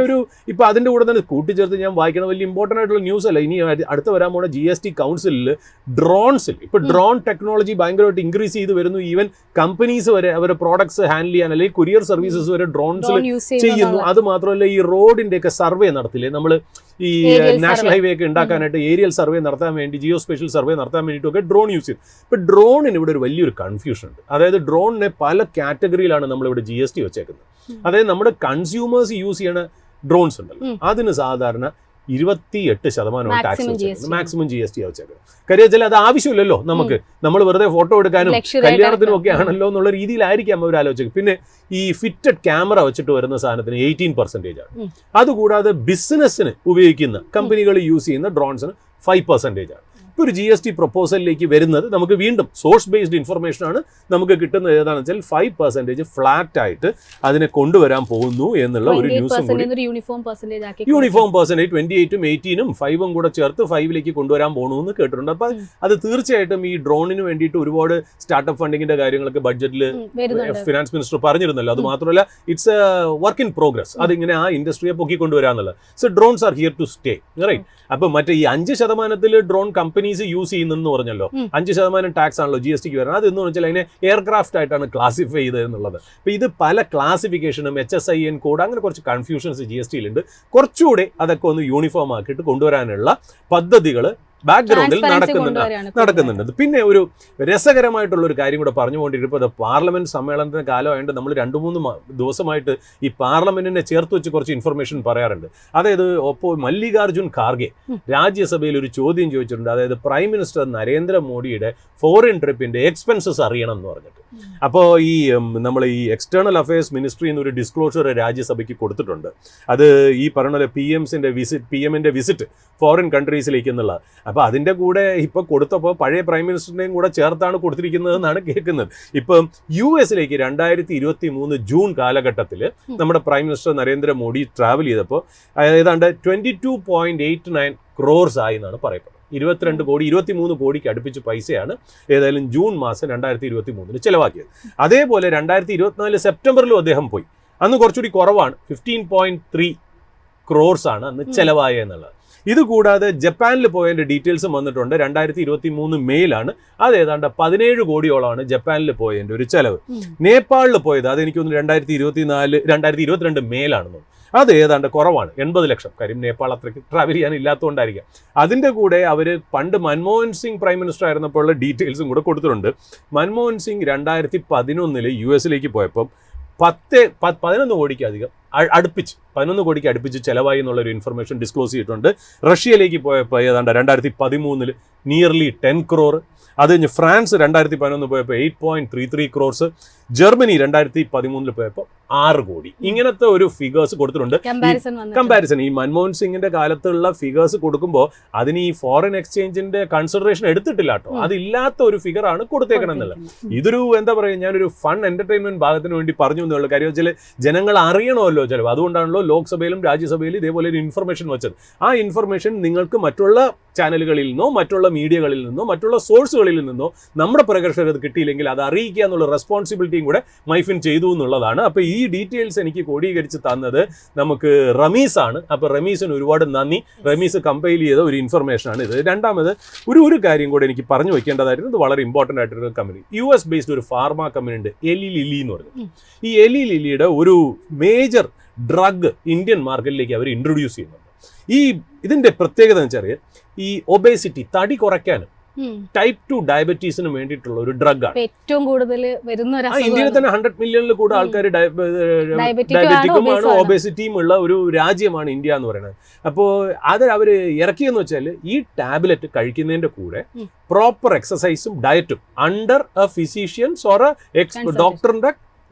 ഇപ്പൊ അതിന്റെ കൂടെ തന്നെ കൂട്ടിച്ചേർത്ത് ഞാൻ വായിക്കുന്ന വലിയ ഇമ്പോർട്ടൻ്റ് ആയിട്ടുള്ള ന്യൂസ് അല്ല, ഇനി അടുത്ത് വരാൻ പോണ GST കൗൺസിലിൽ ഡ്രോൺസിൽ ഇപ്പൊ ഡ്രോൺ ടെക്നോളജി ഭയങ്കരമായിട്ട് ഇൻക്രീസ് ചെയ്ത് വരുന്നു. ഈവൻ കമ്പനീസ് വരെ അവരുടെ പ്രോഡക്ട്സ് ഹാൻഡിൽ ചെയ്യാൻ അല്ലെങ്കിൽ കൊറിയർ സർവീസസ് വരെ ഡ്രോൺസിൽ ചെയ്യുന്നു. അത് മാത്രമല്ല ഈ റോഡിന്റെ ഒക്കെ സർവേ നടത്തില്ലേ നമ്മൾ, ഈ നാഷണൽ ഹൈവേ ഒക്കെ ഉണ്ടാക്കാനായിട്ട് ഏരിയൽ സർവേ നടത്താൻ വേണ്ടി, ജിയോ സ്പേഷ്യൽ സർവേ നടത്താൻ വേണ്ടിയിട്ടൊക്കെ ഡ്രോൺ യൂസ് ചെയ്യും. ഇപ്പം ഡ്രോണിന് ഇവിടെ ഒരു വലിയൊരു കൺഫ്യൂഷൻ ഉണ്ട്. അതായത് ഡ്രോണിനെ പല കാറ്റഗറിയിലാണ് നമ്മളിവിടെ GST വെച്ചേക്കുന്നത്. അതായത് നമ്മുടെ കൺസ്യൂമേഴ്സ് യൂസ് ചെയ്യണ ഡ്രോൺസ് ഉണ്ടല്ലോ, അതിന് സാധാരണ 28% ടാക്സ് മാക്സിമം GST വെച്ചേക്കുന്നത്. കാര്യം വെച്ചാൽ അത് ആവശ്യമില്ലല്ലോ നമുക്ക്, നമ്മൾ വെറുതെ ഫോട്ടോ എടുക്കാനും കല്യാണത്തിനും ഒക്കെ ആണല്ലോ എന്നുള്ള രീതിയിലായിരിക്കാം അവർ ആലോചിച്ചത്. പിന്നെ ഈ ഫിറ്റഡ് ക്യാമറ വെച്ചിട്ട് വരുന്ന സാധനത്തിന് 18% ആണ്. അതുകൂടാതെ ബിസിനസ്സിന് ഉപയോഗിക്കുന്ന കമ്പനികൾ യൂസ് ചെയ്യുന്ന ഡ്രോൺസിന് 5% ആണ്. ഇപ്പോൾ ഒരു GST പ്രൊപ്പോസലിലേക്ക് വരുന്നത് നമുക്ക് വീണ്ടും സോഴ്സ് ബേസ്ഡ് ഇൻഫർമേഷൻ ആണ് നമുക്ക് കിട്ടുന്നത്. ഏതാണെന്ന് വെച്ചാൽ 5% ഫ്ലാറ്റ് ആയിട്ട് അതിനെ കൊണ്ടുവരാൻ പോകുന്നു എന്നുള്ള ഒരു ന്യൂസും കൂടി. യൂണിഫോം പെർസെൻറ്റേജ് 28ഉം 18ഉം 5ഉം കൂടെ ചേർത്ത് 5ലേക്ക് കൊണ്ടുവരാൻ പോകണമെന്ന് കേട്ടിട്ടുണ്ട്. അപ്പോൾ അത് തീർച്ചയായിട്ടും ഈ ഡ്രോണിന് വേണ്ടിയിട്ട് ഒരുപാട് സ്റ്റാർട്ടപ്പ് ഫണ്ടിങ്ങിന്റെ കാര്യങ്ങളൊക്കെ ബഡ്ജറ്റിൽ ഫിനാൻസ് മിനിസ്റ്റർ പറഞ്ഞിരുന്നല്ലോ. അത് മാത്രമല്ല it's a work in progress. അതിങ്ങനെ ആ ഇൻഡസ്ട്രിയെ പൊക്കിക്കൊണ്ടുവരാന്നുള്ളത്. So drones are here to stay, right? അപ്പൊ മറ്റേ ഈ 5% ഡ്രോൺ കമ്പനീസ് യൂസ് ചെയ്യുന്നെന്ന് പറഞ്ഞല്ലോ, 5% ടാക്സ് ആണല്ലോ GSTക്ക് വരുന്നത്. അതെന്ന് വെച്ചാൽ അതിനെ എയർക്രാഫ്റ്റ് ആയിട്ടാണ് ക്ലാസിഫൈ ചെയ്തത് എന്നുള്ളത്. അപ്പൊ ഇത് പല ക്ലാസിഫിക്കേഷനും HSIN കോഡ് അങ്ങനെ കുറച്ച് കൺഫ്യൂഷൻസ് GSTയിലുണ്ട്. കുറച്ചുകൂടെ അതൊക്കെ ഒന്ന് യൂണിഫോം ആക്കിയിട്ട് കൊണ്ടുവരാനുള്ള പദ്ധതികൾ ബാക്ക്ഗ്രൗണ്ടിൽ നടക്കുന്നുണ്ട്. പിന്നെ ഒരു രസകരമായിട്ടുള്ള ഒരു കാര്യം കൂടെ പറഞ്ഞുകൊണ്ടിരിപ്പോൾ പാർലമെന്റ് സമ്മേളനത്തിന് കാലമായിട്ട് നമ്മൾ 2-3 ദിവസമായിട്ട് ഈ പാർലമെന്റിനെ ചേർത്ത് വെച്ച് കുറച്ച് ഇൻഫർമേഷൻ പറയാറുണ്ട്. അതായത് ഇപ്പോൾ മല്ലികാർജുൻ ഖാർഗെ രാജ്യസഭയിൽ ഒരു ചോദ്യം ചോദിച്ചിട്ടുണ്ട്. അതായത് പ്രൈം മിനിസ്റ്റർ നരേന്ദ്രമോദിയുടെ ഫോറിൻ ട്രിപ്പിന്റെ എക്സ്പെൻസസ് അറിയണം എന്ന് പറഞ്ഞിട്ട്. അപ്പോൾ ഈ നമ്മൾ ഈ എക്സ്റ്റേണൽ അഫയേഴ്സ് മിനിസ്ട്രിയിൽ നിന്ന് ഒരു ഡിസ്ക്ലോഷർ രാജ്യസഭയ്ക്ക് കൊടുത്തിട്ടുണ്ട്. അത് ഈ പറഞ്ഞ പോലെ PMന്റെ വിസിറ്റ് ഫോറിൻ കൺട്രീസിലേക്ക് എന്നുള്ള. അപ്പോൾ അതിൻ്റെ കൂടെ ഇപ്പോൾ കൊടുത്തപ്പോൾ പഴയ പ്രൈം മിനിസ്റ്ററിനെയും കൂടെ ചേർത്താണ് കൊടുത്തിരിക്കുന്നത് എന്നാണ് കേൾക്കുന്നത്. ഇപ്പം US-ലേക്ക് 2023 ജൂൺ കാലഘട്ടത്തിൽ നമ്മുടെ പ്രൈം മിനിസ്റ്റർ നരേന്ദ്രമോദി ട്രാവൽ ചെയ്തപ്പോൾ ഏതാണ്ട് 22.89 crores ആയി എന്നാണ് പറയപ്പെടുന്നത്. 23 കോടിക്ക് അടുപ്പിച്ച് പൈസയാണ് ഏതായാലും ജൂൺ മാസം 2023 ചിലവാക്കിയത്. അതേപോലെ 2024 സെപ്റ്റംബറിലും അദ്ദേഹം പോയി. അന്ന് കുറച്ചുകൂടി കുറവാണ്, 15.3 crores ആണ് അന്ന് ചിലവായ എന്നുള്ളത്. ഇത് കൂടാതെ ജപ്പാനിൽ പോയതിൻ്റെ ഡീറ്റെയിൽസും വന്നിട്ടുണ്ട്. 2023 മെയിലാണ്. അത് ഏതാണ്ട് 17 കോടിയോളമാണ് ജപ്പാനിൽ പോയതിൻ്റെ ഒരു ചിലവ്. നേപ്പാളിൽ പോയത് അതെനിക്കൊന്ന് 2022 മെയിലാണെന്ന്. അത് ഏതാണ്ട് കുറവാണ്, 80 ലക്ഷം. കാര്യം നേപ്പാൾ അത്രയ്ക്ക് ട്രാവൽ ചെയ്യാൻ ഇല്ലാത്തതുകൊണ്ടായിരിക്കാം. അതിൻ്റെ കൂടെ അവർ പണ്ട് മൻമോഹൻ സിംഗ് പ്രൈം മിനിസ്റ്റർ ആയിരുന്നപ്പോൾ ഉള്ള ഡീറ്റെയിൽസും കൂടെ കൊടുത്തിട്ടുണ്ട്. മൻമോഹൻ സിംഗ് 2011 US-ലേക്ക് പോയപ്പം 11 കോടിക്ക് അധികം അടുപ്പിച്ച് 11 കോടിക്ക് അടുപ്പിച്ച് ചിലവായി എന്നുള്ളൊരു ഇൻഫർമേഷൻ ഡിസ്ക്ലോസ് ചെയ്തിട്ടുണ്ട്. റഷ്യയിലേക്ക് പോയപ്പോൾ ഏതാണ്ട് 2013 നിയർലി 10 crore. അത് കഴിഞ്ഞ് ഫ്രാൻസ് 2011 പോയപ്പോൾ 8.33 crores. ജർമ്മനി 2013 പോയപ്പോൾ 6 കോടി. ഇങ്ങനത്തെ ഒരു ഫിഗേഴ്സ് കൊടുത്തിട്ടുണ്ട്. കമ്പാരിസൺ ഈ മൻമോഹൻ സിംഗിന്റെ കാലത്തുള്ള ഫിഗേഴ്സ് കൊടുക്കുമ്പോൾ അതിന് ഈ ഫോറിൻ എക്സ്ചേഞ്ചിന്റെ കൺസിഡറേഷൻ എടുത്തിട്ടില്ല കേട്ടോ. അതില്ലാത്ത ഒരു ഫിഗർ ആണ് കൊടുത്തേക്കണം എന്നുള്ളത്. ഇതൊരു എന്താ പറയുക, ഞാനൊരു ഫൺ എന്റർടൈൻമെന്റ് ഭാഗത്തിന് വേണ്ടി പറഞ്ഞു എന്നുള്ള കാര്യം വെച്ചാൽ ജനങ്ങൾ അറിയണമല്ലോ ചിലവ്. അതുകൊണ്ടാണല്ലോ ലോക്സഭയിലും രാജ്യസഭയിലും ഇതേപോലെ ഒരു ഇൻഫർമേഷൻ വെച്ചത്. ആ ഇൻഫർമേഷൻ നിങ്ങൾക്ക് മറ്റുള്ള ചാനലുകളിൽ നിന്നോ മറ്റുള്ള മീഡിയകളിൽ നിന്നോ മറ്റുള്ള സോഴ്സുകളിൽ നിന്നോ നമ്മുടെ പ്രേക്ഷകർ അത് കിട്ടിയില്ലെങ്കിൽ അത് അറിയിക്കുക എന്നുള്ള റെസ്പോൺസിബിലിറ്റിയും കൂടെ മൈഫിൻ ചെയ്തു എന്നുള്ളതാണ്. അപ്പോൾ ഈ ഡീറ്റെയിൽസ് എനിക്ക് കോഡീകരിച്ച് തന്നത് നമുക്ക് റമീസ് ആണ്. അപ്പോൾ റമീസിന് ഒരുപാട് നന്ദി. റമീസ് കമ്പൈൽ ചെയ്ത ഒരു ഇൻഫർമേഷനാണ് ഇത്. രണ്ടാമത് ഒരു കാര്യം കൂടെ എനിക്ക് പറഞ്ഞു വെക്കേണ്ടതായിരുന്നു. ഇത് വളരെ ഇമ്പോർട്ടൻ്റ് ആയിട്ടൊരു കമ്പനി, US ബേസ്ഡ് ഒരു ഫാർമ കമ്പനി ഉണ്ട്, എലി ലില്ലി എന്ന് പറഞ്ഞു. ഈ എലി ലില്ലിയുടെ ഒരു മേജർ ഡ്രഗ് ഇന്ത്യൻ മാർക്കറ്റിലേക്ക് അവർ ഇൻട്രൊഡ്യൂസ് ചെയ്യുന്നുണ്ട്. ഇതിന്റെ പ്രത്യേകത എന്ന് വെച്ചാൽ ഈ ഒബേസിറ്റി, തടി കുറയ്ക്കാനും ടൈപ്പ് 2 ഡയബറ്റീസിന് വേണ്ടിയിട്ടുള്ള ഒരു ഡ്രഗ് ആണ്. ഏറ്റവും കൂടുതൽ വരുന്ന ഇന്ത്യയിൽ തന്നെ 100 മില്യണിൽ കൂടുതൽ ആൾക്കാർ ഡയബറ്റിക്കുമാണ് ഒബേസിറ്റിയും ഉള്ള ഒരു രാജ്യമാണ് ഇന്ത്യ എന്ന് പറയുന്നത്. അപ്പോൾ അത് അവർ ഇറക്കിയെന്ന് വെച്ചാൽ ഈ ടാബ്ലറ്റ് കഴിക്കുന്നതിന്റെ കൂടെ പ്രോപ്പർ എക്സസൈസും ഡയറ്റും അണ്ടർ എ ഫിസിഷ്യൻസ് ഓർ ഡോക്ടറിന്റെ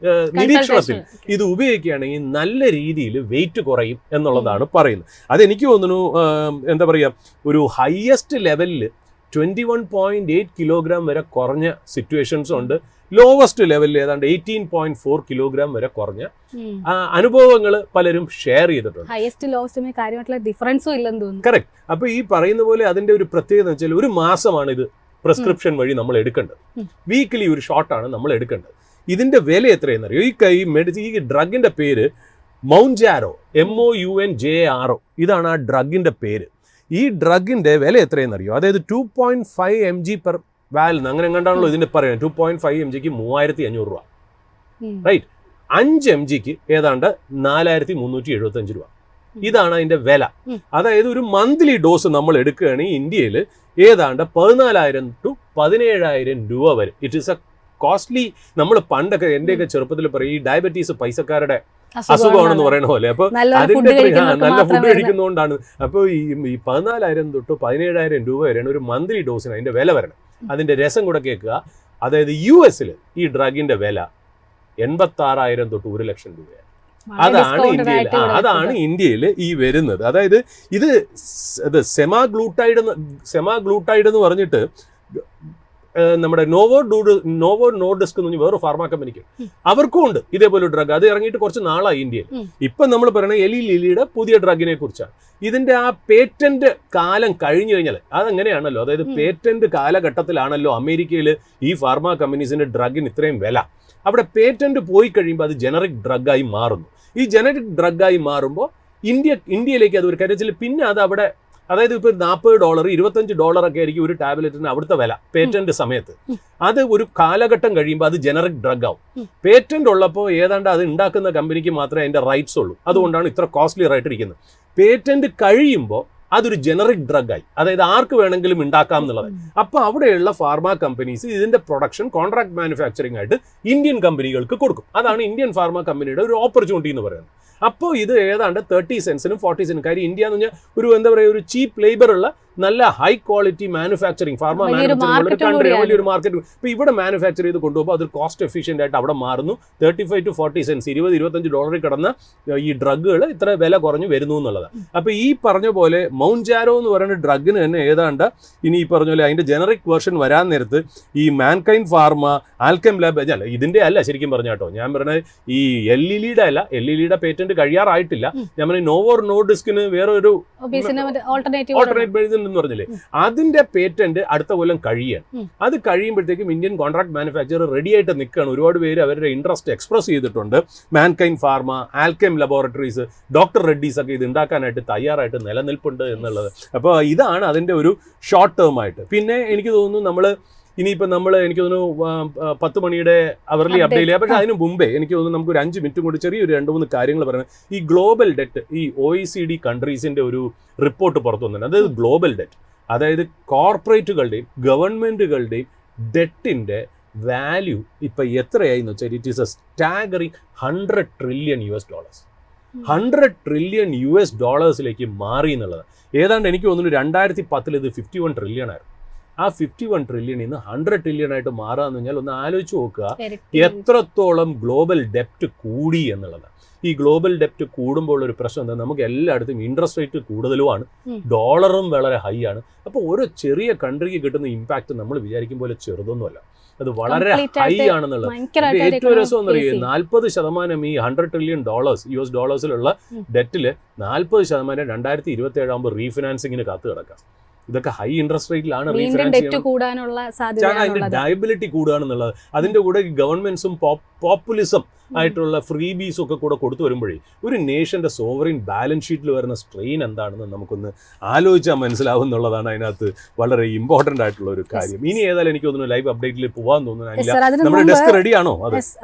നിരീക്ഷണത്തിൽ ഇത് ഉപയോഗിക്കുകയാണെങ്കിൽ നല്ല രീതിയിൽ വെയിറ്റ് കുറയും എന്നുള്ളതാണ് പറയുന്നത്. അതെനിക്ക് തോന്നുന്നു എന്താ പറയുക, ഒരു ഹയസ്റ്റ് ലെവലിൽ 21.8 കിലോഗ്രാം വരെ കുറഞ്ഞ സിറ്റുവേഷൻസ് ഉണ്ട്. ലോവസ്റ്റ് ലെവലിൽ ഏതാണ്ട് 18.4 കിലോഗ്രാം വരെ കുറഞ്ഞ അനുഭവങ്ങൾ പലരും ഷെയർ ചെയ്തിട്ടുണ്ട്. കറക്റ്റ്. അപ്പൊ ഈ പറയുന്ന പോലെ അതിന്റെ ഒരു പ്രത്യേകത എന്ന് വെച്ചാൽ ഒരു മാസമാണ് ഇത് പ്രിസ്ക്രിപ്ഷൻ വഴി നമ്മൾ എടുക്കേണ്ടത്. വീക്കിലി ഒരു ഷോട്ടാണ് നമ്മൾ എടുക്കേണ്ടത്. ഇതിന്റെ വില എത്രയെന്നറിയോ? ഈ ഡ്രഗിന്റെ പേര് മൗഞ്ചാരോ, MOUNJARO. ഇതാണ് ആ ഡ്രഗിന്റെ പേര്. ഈ ഡ്രഗിന്റെ വില എത്രയെന്നറിയോ? അതായത് 2.5 mg പെർ വാലിന് അങ്ങനെ എങ്ങാണ്ടാണല്ലോ ഇതിന്റെ പറയുന്നത്. 2.5 mgക്ക് 3500 രൂപ, റൈറ്റ്? 5 mgക്ക് ഏതാണ്ട് 4375 രൂപ. ഇതാണ് അതിന്റെ വില. അതായത് ഒരു മന്ത്ലി ഡോസ് നമ്മൾ എടുക്കുകയാണെങ്കിൽ ഇന്ത്യയിൽ ഏതാണ്ട് 14,000 to 17,000 രൂപ വരെ. It is A costly. നമ്മൾ പണ്ടൊക്കെ എന്റെയൊക്കെ ചെറുപ്പത്തിൽ പറയും ഈ ഡയബറ്റീസ് പൈസക്കാരുടെ അസുഖമാണെന്ന് പറയുന്ന പോലെ. അപ്പൊ അതിന്റെ നല്ല ഫുഡ് കഴിക്കുന്നതുകൊണ്ടാണ്. അപ്പോൾ ഈ 14,000 തൊട്ട് 17,000 രൂപ വരെയാണ് ഒരു മന്ത്ലി ഡോസിന് അതിന്റെ വില വരണം. അതിന്റെ രസം കൂടെ കേൾക്കുക. അതായത് US-ൽ ഈ ഡ്രഗിന്റെ വില 86,000 തൊട്ട് 1 ലക്ഷം രൂപയാണ്. അതാണ് ഇന്ത്യയിൽ ഈ വരുന്നത്. അതായത് ഇത് സെമാഗ്ലൂട്ടൈഡ് എന്ന് പറഞ്ഞിട്ട് നമ്മുടെ നോവോ നോർഡിസ്ക് എന്ന് പറഞ്ഞ വേറെ ഫാർമ കമ്പനിക്ക് അവർക്കും ഉണ്ട് ഇതേപോലെ ഡ്രഗ്. അത് ഇറങ്ങിയിട്ട് കുറച്ച് നാളായി ഇന്ത്യയിൽ. ഇപ്പം നമ്മൾ പറയുന്നത് എലി ലിലിയുടെ പുതിയ ഡ്രഗിനെ കുറിച്ചാണ്. ഇതിന്റെ ആ പേറ്റന്റ് കാലം കഴിഞ്ഞു കഴിഞ്ഞാൽ അതങ്ങനെയാണല്ലോ, അതായത് പേറ്റന്റ് കാലഘട്ടത്തിലാണല്ലോ അമേരിക്കയിൽ ഈ ഫാർമ കമ്പനീസിന്റെ ഡ്രഗിന് ഇത്രയും വില. അവിടെ പേറ്റന്റ് പോയി കഴിയുമ്പോൾ അത് ജനറിക് ഡ്രഗായി മാറുന്നു. ഈ ജനറിക് ഡ്രഗായി മാറുമ്പോൾ ഇന്ത്യയിലേക്ക് അത് ഒരു കരച്ചിൽ. പിന്നെ അത് അവിടെ, അതായത് ഇപ്പോൾ $40 $25 ഒക്കെ ആയിരിക്കും ഒരു ടാബ്ലറ്റിന് അവിടുത്തെ വില പേറ്റന്റ് സമയത്ത്. അത് ഒരു കാലഘട്ടം കഴിയുമ്പോൾ അത് ജനറിക് ഡ്രഗ് ആവും. പേറ്റന്റ് ഉള്ളപ്പോൾ ഏതാണ്ട് അത് ഉണ്ടാക്കുന്ന കമ്പനിക്ക് മാത്രമേ അതിന്റെ റൈറ്റ്സ് ഉള്ളൂ. അതുകൊണ്ടാണ് ഇത്ര കോസ്റ്റ്ലി ആയിട്ടിരിക്കുന്നത്. പേറ്റന്റ് കഴിയുമ്പോൾ അതൊരു ജനറിക് ഡ്രഗായി, അതായത് ആർക്ക് വേണമെങ്കിലും ഉണ്ടാക്കാം എന്നുള്ളത്. അപ്പോൾ അവിടെയുള്ള ഫാർമ കമ്പനീസ് ഇതിന്റെ പ്രൊഡക്ഷൻ കോൺട്രാക്ട് മാനുഫാക്ചറിംഗ് ആയിട്ട് ഇന്ത്യൻ കമ്പനികൾക്ക് കൊടുക്കും. അതാണ് ഇന്ത്യൻ ഫാർമ കമ്പനിയുടെ ഒരു ഓപ്പർച്യൂണിറ്റി എന്ന് പറയുന്നത്. അപ്പോൾ ഇത് ഏതാണ്ട് 30 സെൻസിനും 40 സെൻസിനും, കാര്യം ഇന്ത്യ എന്ന് പറഞ്ഞാൽ ഒരു എന്താ പറയുക, ഒരു ചീപ്പ് ലേബർ ഉള്ള നല്ല high quality manufacturing pharma manufacturing ഒരു കൺട്രി, വലിയൊരു മാർക്കറ്റ്. ഇപ്പോൾ ഇവിടെ മാനുഫാക്ചർ ചെയ്ത് കൊണ്ടുപോകുമ്പോൾ അതൊരു കോസ്റ്റ് എഫിഷ്യൻ്റ് ആയിട്ട് അവിടെ മാറുന്നു. 35 to 40 സെൻസ്, $20-25 കിടന്ന ഈ ഡ്രഗുകൾ ഇത്ര വില കുറഞ്ഞു വരുന്നു എന്നുള്ളതാണ്. അപ്പോൾ ഈ പറഞ്ഞ പോലെ മൗൺജാരോ എന്ന് പറയുന്ന ഡ്രഗിന് തന്നെ ഏതാണ്ട് ഇനി ഈ പറഞ്ഞ പോലെ അതിന്റെ ജനറിക് വേർഷൻ വരാൻ നേരത്ത് ഈ മാൻകൈൻഡ് ഫാർമ, ആൽക്കെം ലാബ്, അല്ല ഇതിന്റെ അല്ല ശരിക്കും പറഞ്ഞ കേട്ടോ, ഞാൻ പറഞ്ഞത് ഈ എൽഇലിയുടെ അല്ല, എൽഇലിയുടെ പേറ്റന്റ് കഴിയാറായിട്ടില്ല. ഞാൻ പറഞ്ഞ നോവോ നോർഡിസ്കിന് വേറെ ഒരു ഓൾട്ടർനേറ്റീവ് എന്ന് പറഞ്ഞില്ലേ, അതിന്റെ പേറ്റന്റ് അടുത്ത കൊല്ലം കഴിയാണ്. അത് കഴിയുമ്പോഴത്തേക്കും ഇന്ത്യൻ കോൺട്രാക്ട് മാനുഫാക്ചർ റെഡി ആയിട്ട് നിൽക്കുകയാണ്. ഒരുപാട് പേര് അവരുടെ ഇൻട്രസ്റ്റ് എക്സ്പ്രസ് ചെയ്തിട്ടുണ്ട്. Mankind pharma, Alkem laboratories, doctor Reddy's ഒക്കെ ഇത് ഉണ്ടാക്കാനായിട്ട് തയ്യാറായിട്ട് നിലനിൽപ്പുണ്ട് എന്നുള്ളത്. അപ്പോൾ ഇതാണ് അതിന്റെ ഒരു ഷോർട്ട് ടേം ആയിട്ട്. പിന്നെ എനിക്ക് തോന്നുന്നു എനിക്ക് തോന്നുന്നു 10 മണിയുടെ അവർലി അപ്ഡേറ്റ് ചെയ്യാം. പക്ഷേ അതിന് മുമ്പേ എനിക്ക് തോന്നുന്നു നമുക്കൊരു 5 മിനിറ്റും കൂടി ചെറിയൊരു 2-3 കാര്യങ്ങൾ പറയുന്നത്. ഈ ഗ്ലോബൽ ഡെറ്റ്, ഈ OECD കൺട്രീസിന്റെ ഒരു റിപ്പോർട്ട് പുറത്തു വന്നിട്ടുണ്ട്. അതായത് ഗ്ലോബൽ ഡെറ്റ്, അതായത് കോർപ്പറേറ്റുകളുടെയും ഗവൺമെന്റുകളുടെയും ഡെറ്റിന്റെ വാല്യൂ ഇപ്പൊ എത്രയായി എന്ന് വെച്ചാൽ it is A staggering $100 trillion. $100 trillion മാറി എന്നുള്ളത്. ഏതാണ്ട് എനിക്ക് തോന്നുന്നു 2010 ഇത് 51 trillion ആയിരുന്നു. ആ 51 trillion നിന്ന് 100 trillion ആയിട്ട് മാറാന്ന് പറഞ്ഞാൽ ഒന്ന് ആലോചിച്ച് നോക്കുക എത്രത്തോളം ഗ്ലോബൽ ഡെപ്റ്റ് കൂടി എന്നുള്ളത്. ഈ ഗ്ലോബൽ ഡെപ്റ്റ് കൂടുമ്പോൾ ഒരു പ്രശ്നം എന്താ, നമുക്ക് എല്ലായിടത്തും ഇൻട്രസ്റ്റ് റേറ്റ് കൂടുതലുമാണ്, ഡോളറും വളരെ ഹൈ ആണ്. അപ്പോൾ ഓരോ ചെറിയ കൺട്രിക്ക് കിട്ടുന്ന ഇമ്പാക്ട് നമ്മൾ വിചാരിക്കും പോലെ ചെറുതൊന്നുമല്ല, അത് വളരെ ഹൈ ആണെന്നുള്ളത്. ഏറ്റവും രസം എന്ന് പറയുന്നത് 40% ഈ $100 trillion US ഡെറ്റില് 40% 2027 ആകുമ്പോൾ റീഫിനാൻസിങ്ങിന് കാത്തു കിടക്കാം. ഇതൊക്കെ ഹൈ ഇൻട്രസ്റ്റ് റേറ്റിലാണ് അതിന്റെ ഡയബിലിറ്റി കൂടുകയാണെന്നുള്ളത്. അതിന്റെ കൂടെ ഗവൺമെന്റ്സും പോപ്പുലിസം ആയിട്ടുള്ള ഫ്രീബീസും ഒക്കെ കൂടെ കൊടുത്തു വരുമ്പോഴേ ഒരു നേഷന്റെ സോവറിൻ ബാലൻസ് ഷീറ്റിൽ വരുന്ന സ്ട്രെയിൻ എന്താണെന്ന് നമുക്കൊന്ന് ആലോചിച്ചാൽ മനസ്സിലാവും എന്നുള്ളതാണ് അതിനകത്ത് വളരെ ഇമ്പോർട്ടന്റ് ആയിട്ടുള്ള ഒരു കാര്യം. ഇനി ഏതായാലും എനിക്ക് തോന്നുന്നു ലൈവ് അപ്ഡേറ്റിൽ പോകാൻ തോന്നുന്നില്ല. നമ്മുടെ ഡെസ്ക് റെഡിയാണോ?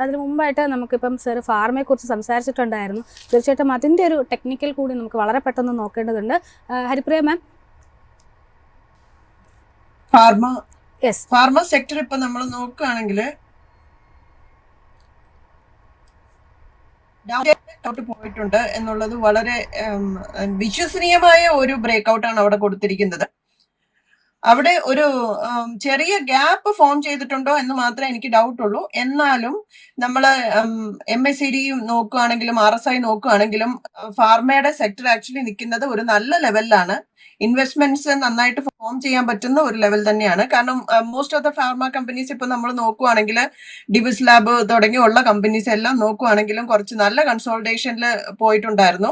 അതിന് മുമ്പായിട്ട് നമുക്കിപ്പം സർ ഫാർമയെ കുറിച്ച് സംസാരിച്ചിട്ടുണ്ടായിരുന്നു. തീർച്ചയായിട്ടും അതിന്റെ ഒരു ടെക്നിക്കൽ കൂടി നമുക്ക് വളരെ പെട്ടെന്ന് നോക്കേണ്ടതുണ്ട്. ഹരിപ്രിയ മാം, ഫാർമ സെക്ടർ ഇപ്പൊ നമ്മൾ നോക്കുകയാണെങ്കിൽ പോയിട്ടുണ്ട് എന്നുള്ളത് വളരെ വിശ്വസനീയമായ ഒരു ബ്രേക്ക്ഔട്ടാണ് അവിടെ കൊടുത്തിരിക്കുന്നത്. അവിടെ ഒരു ചെറിയ ഗ്യാപ്പ് ഫോം ചെയ്തിട്ടുണ്ടോ എന്ന് മാത്രമേ എനിക്ക് ഡൗട്ട് ഉള്ളൂ. എന്നാലും നമ്മൾ MACD നോക്കുകയാണെങ്കിലും RSI നോക്കുകയാണെങ്കിലും ഫാർമയുടെ സെക്ടർ ആക്ച്വലി നിൽക്കുന്നത് ഒരു നല്ല ലെവലിലാണ്. ഇൻവെസ്റ്റ്മെന്റ്സ് നന്നായിട്ട് ഫോം ചെയ്യാൻ പറ്റുന്ന ഒരു ലെവൽ തന്നെയാണ്. കാരണം most of the pharma companies ഇപ്പൊ നമ്മൾ നോക്കുവാണെങ്കിൽ ഡിവിസ് ലാബ് തുടങ്ങിയുള്ള കമ്പനീസ് എല്ലാം നോക്കുവാണെങ്കിലും കുറച്ച് നല്ല കൺസോൾട്ടേഷനിൽ പോയിട്ടുണ്ടായിരുന്നു.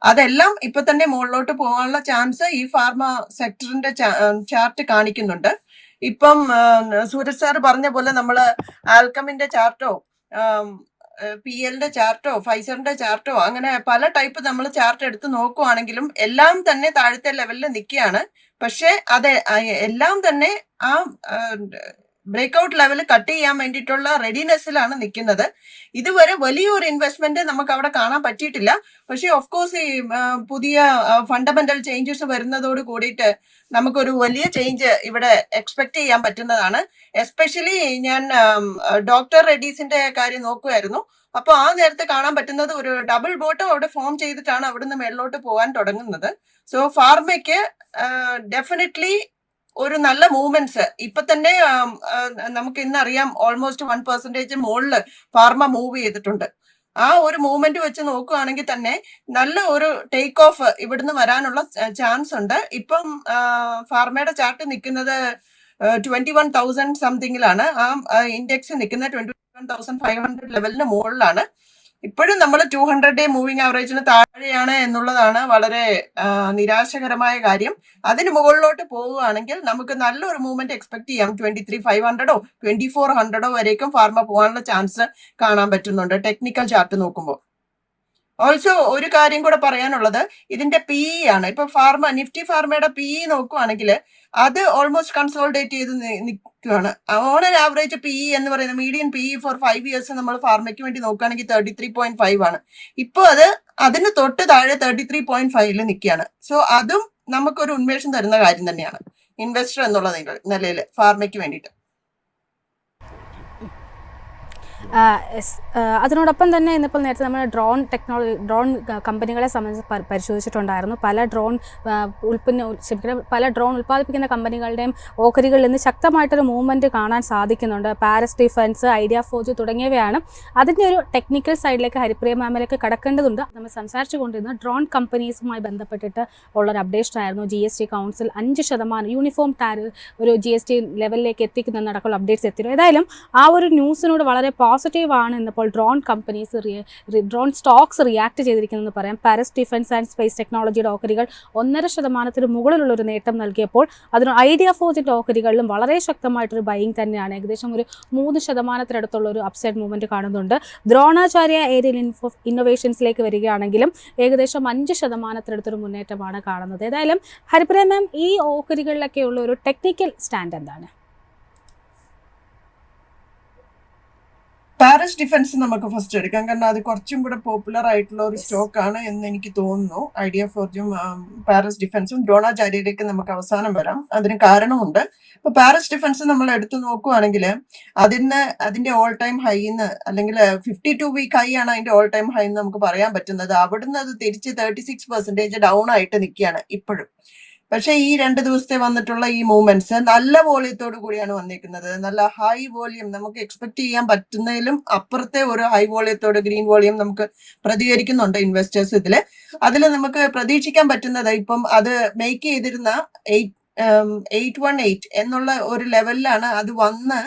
അതെല്ലാം ഇപ്പൊ തന്നെ മുകളിലോട്ട് പോകാനുള്ള ചാൻസ് ഈ ഫാർമ സെക്ടറിന്റെ ചാർട്ട് കാണിക്കുന്നുണ്ട്. ഇപ്പം സൂരജ് സാർ പറഞ്ഞ പോലെ നമ്മൾ ആൽക്കമിന്റെ ചാർട്ടോ PLന്റെ ചാർട്ടോ ഫൈസറിന്റെ ചാർട്ടോ അങ്ങനെ പല ടൈപ്പ് നമ്മൾ ചാർട്ട് എടുത്ത് നോക്കുവാണെങ്കിലും എല്ലാം തന്നെ താഴത്തെ ലെവലിൽ നിൽക്കുകയാണ്. പക്ഷെ അത് എല്ലാം തന്നെ ആ ബ്രേക്ക്ഔട്ട് ലെവൽ കട്ട് ചെയ്യാൻ വേണ്ടിയിട്ടുള്ള റെഡിനെസ്സിലാണ് നിൽക്കുന്നത്. ഇതുവരെ വലിയൊരു ഇൻവെസ്റ്റ്മെന്റ് നമുക്ക് അവിടെ കാണാൻ പറ്റിയിട്ടില്ല. പക്ഷെ ഓഫ് കോഴ്സ് ഈ പുതിയ ഫണ്ടമെന്റൽ ചേഞ്ചസ് വരുന്നതോട് കൂടിയിട്ട് നമുക്കൊരു വലിയ ചേഞ്ച് ഇവിടെ എക്സ്പെക്ട് ചെയ്യാൻ പറ്റുന്നതാണ്. എസ്പെഷ്യലി ഞാൻ ഡോക്ടർ റെഡ്ഡീസിന്റെ കാര്യം നോക്കുമായിരുന്നു. അപ്പൊ ആ നേരത്തെ കാണാൻ പറ്റുന്നത് ഒരു ഡബിൾ ബോട്ടം അവിടെ ഫോം ചെയ്തിട്ടാണ് അവിടുന്ന് മേളിലോട്ട് പോകാൻ തുടങ്ങുന്നത്. സോ ഫാർമയ്ക്ക് ഡെഫിനറ്റ്ലി ഒരു നല്ല മൂവ്മെന്റ്സ് ഇപ്പൊ തന്നെ നമുക്ക് ഇന്നറിയാം. ഓൾമോസ്റ്റ് 1% മുകളിൽ ഫാർമ മൂവ് ചെയ്തിട്ടുണ്ട്. ആ ഒരു മൂവ്മെന്റ് വെച്ച് നോക്കുകയാണെങ്കിൽ തന്നെ നല്ല ഒരു ടേക്ക് ഓഫ് ഇവിടുന്ന് വരാനുള്ള ചാൻസ് ഉണ്ട്. ഇപ്പം ഫാർമയുടെ ചാർട്ട് നിൽക്കുന്നത് 21,000 സംതിങ്ങിലാണ്. ആ ഇൻഡെക്സ് നിൽക്കുന്നത് 21,500 ലെവലിന് മുകളിലാണ്. ഇപ്പോഴും നമ്മൾ 200-ഡേ മൂവിംഗ് ആവറേജിന് താഴെയാണ് എന്നുള്ളതാണ് വളരെ നിരാശകരമായ കാര്യം. അതിന് മുകളിലോട്ട് പോവുകയാണെങ്കിൽ നമുക്ക് നല്ലൊരു മൂവ്മെന്റ് എക്സ്പെക്ട് ചെയ്യാം. 23,500-ഓ 2400-ഓ വരേക്കും ഫാർമ പോകാനുള്ള ചാൻസ് കാണാൻ പറ്റുന്നുണ്ട് ടെക്നിക്കൽ ചാർട്ട് നോക്കുമ്പോൾ. ഓൾസോ ഒരു കാര്യം കൂടെ പറയാനുള്ളത് ഇതിന്റെ PE ആണ്. ഇപ്പൊ നിഫ്റ്റി ഫാർമയുടെ PE നോക്കുവാണെങ്കിൽ അത് ഓൾമോസ്റ്റ് കൺസോളിഡേറ്റ് ചെയ്ത് നിൽക്കുകയാണ്. ഓൺ ആൻ ആവറേജ് PE എന്ന് പറയുന്നത് മീഡിയൻ PE ഫോർ 5 ഇയേഴ്സ് നമ്മൾ ഫാർമയ്ക്ക് വേണ്ടി നോക്കുകയാണെങ്കിൽ 33.5 ആണ്. ഇപ്പോൾ അതിന് തൊട്ട് താഴെ 33.5 നിൽക്കുകയാണ്. സോ അതും നമുക്കൊരു ഉന്മേഷം തരുന്ന കാര്യം തന്നെയാണ് ഇൻവെസ്റ്റർ എന്നുള്ള നിലയിൽ ഫാർമയ്ക്ക് വേണ്ടിയിട്ട്. അതിനോടൊപ്പം തന്നെ ഇന്നിപ്പോൾ നേരത്തെ നമ്മൾ ഡ്രോൺ കമ്പനികളെ സംബന്ധിച്ച് പരിശോധിച്ചിട്ടുണ്ടായിരുന്നു. പല ഡ്രോൺ ഉൽപ്പാദിപ്പിക്കുന്ന കമ്പനികളുടെയും ഓഹരികളിൽ നിന്ന് ശക്തമായിട്ടൊരു മൂവ്മെൻറ്റ് കാണാൻ സാധിക്കുന്നുണ്ട്. പാരസ് ഡിഫൻസ്, ഐഡിയ ഫോർജ് തുടങ്ങിയവയാണ്. അതിൻ്റെ ഒരു ടെക്നിക്കൽ സൈഡിലേക്ക് ഹരിപ്രിയ മാമിലേക്ക് കടക്കേണ്ടതുണ്ട്. നമ്മൾ സംസാരിച്ചു കൊണ്ടിരുന്ന ഡ്രോൺ കമ്പനീസുമായി ബന്ധപ്പെട്ടിട്ട് ഉള്ളൊരു അപ്ഡേഷൻ ആയിരുന്നു. GST കൗൺസിൽ 5% യൂണിഫോം ഒരു GST ലെവലിലേക്ക് എത്തിക്കുന്നതടക്കമുള്ള അപ്ഡേറ്റ്സ് എത്തിയിരുന്നു. ഏതായാലും ആ ഒരു ന്യൂസിനോട് വളരെ പോസിറ്റീവ് ആണ് ഇന്നിപ്പോൾ ഡ്രോൺ സ്റ്റോക്സ് റിയാക്ട് ചെയ്തിരിക്കുന്നതെന്ന് പറയാം. പാരസ് ഡിഫൻസ് ആൻഡ് സ്പേസ് ടെക്നോളജിയുടെ ഓഹരികൾ 1.5% മുകളിലുള്ളൊരു നേട്ടം നൽകിയപ്പോൾ അതിന് ഐഡിയ ഫോർജിൻ്റെ ഓഹരികളിലും വളരെ ശക്തമായിട്ടൊരു ബൈയിങ് തന്നെയാണ്. ഏകദേശം ഒരു 3% ഒരു അപ്സൈഡ് മൂവ്മെൻറ്റ് കാണുന്നുണ്ട്. ദ്രോണാചാര്യ ഏരിയൽ ഇന്നോവേഷൻസിലേക്ക് വരികയാണെങ്കിലും ഏകദേശം 5% മുന്നേറ്റമാണ് കാണുന്നത്. ഏതായാലും ഹരിപ്രിയ മാം, ഈ ഓഹരികളിലൊക്കെയുള്ള ഒരു ടെക്നിക്കൽ സ്റ്റാൻഡ് എന്താണ്? പാരസ് ഡിഫൻസ് നമുക്ക് ഫസ്റ്റ് എടുക്കാം, കാരണം അത് കുറച്ചും കൂടെ പോപ്പുലർ ആയിട്ടുള്ള ഒരു സ്റ്റോക്ക് ആണ് എന്ന് എനിക്ക് തോന്നുന്നു. ഐഡിയ ഫോർജും പാരസ് ഡിഫൻസും ദ്രോണാചാര്യയിലേക്ക് നമുക്ക് അവസാനം വരാം. അതിന് കാരണമുണ്ട്. ഇപ്പൊ പാരസ് ഡിഫൻസ് നമ്മൾ എടുത്തു നോക്കുവാണെങ്കിൽ അതിന്റെ ഓൾ ടൈം ഹൈന്ന്, അല്ലെങ്കിൽ 52 വീക്ക് ഹൈ ആണ് അതിന്റെ ഓൾ ടൈം ഹൈ എന്ന് നമുക്ക് പറയാൻ പറ്റുന്നത്. അവിടുന്ന് അത് തിരിച്ച് 36% ഡൗൺ ആയിട്ട് നിൽക്കുകയാണ് ഇപ്പോഴും. പക്ഷെ ഈ 2 ദിവസത്തെ വന്നിട്ടുള്ള ഈ മൂവ്മെന്റ്സ് നല്ല വോളിയത്തോടു കൂടിയാണ് വന്നിരിക്കുന്നത്. നല്ല ഹൈ വോളിയം, നമുക്ക് എക്സ്പെക്ട് ചെയ്യാൻ പറ്റുന്നതിലും അപ്പുറത്തെ ഒരു ഹൈ വോളിയത്തോട്, ഗ്രീൻ വോളിയം നമുക്ക് പ്രതികരിക്കുന്നുണ്ട് ഇൻവെസ്റ്റേഴ്സ്. അതിൽ നമുക്ക് പ്രതീക്ഷിക്കാൻ പറ്റുന്നത് ഇപ്പം അത് മേക്ക് ചെയ്തിരുന്ന 818 എന്നുള്ള ഒരു ലെവലിലാണ് അത് വന്ന്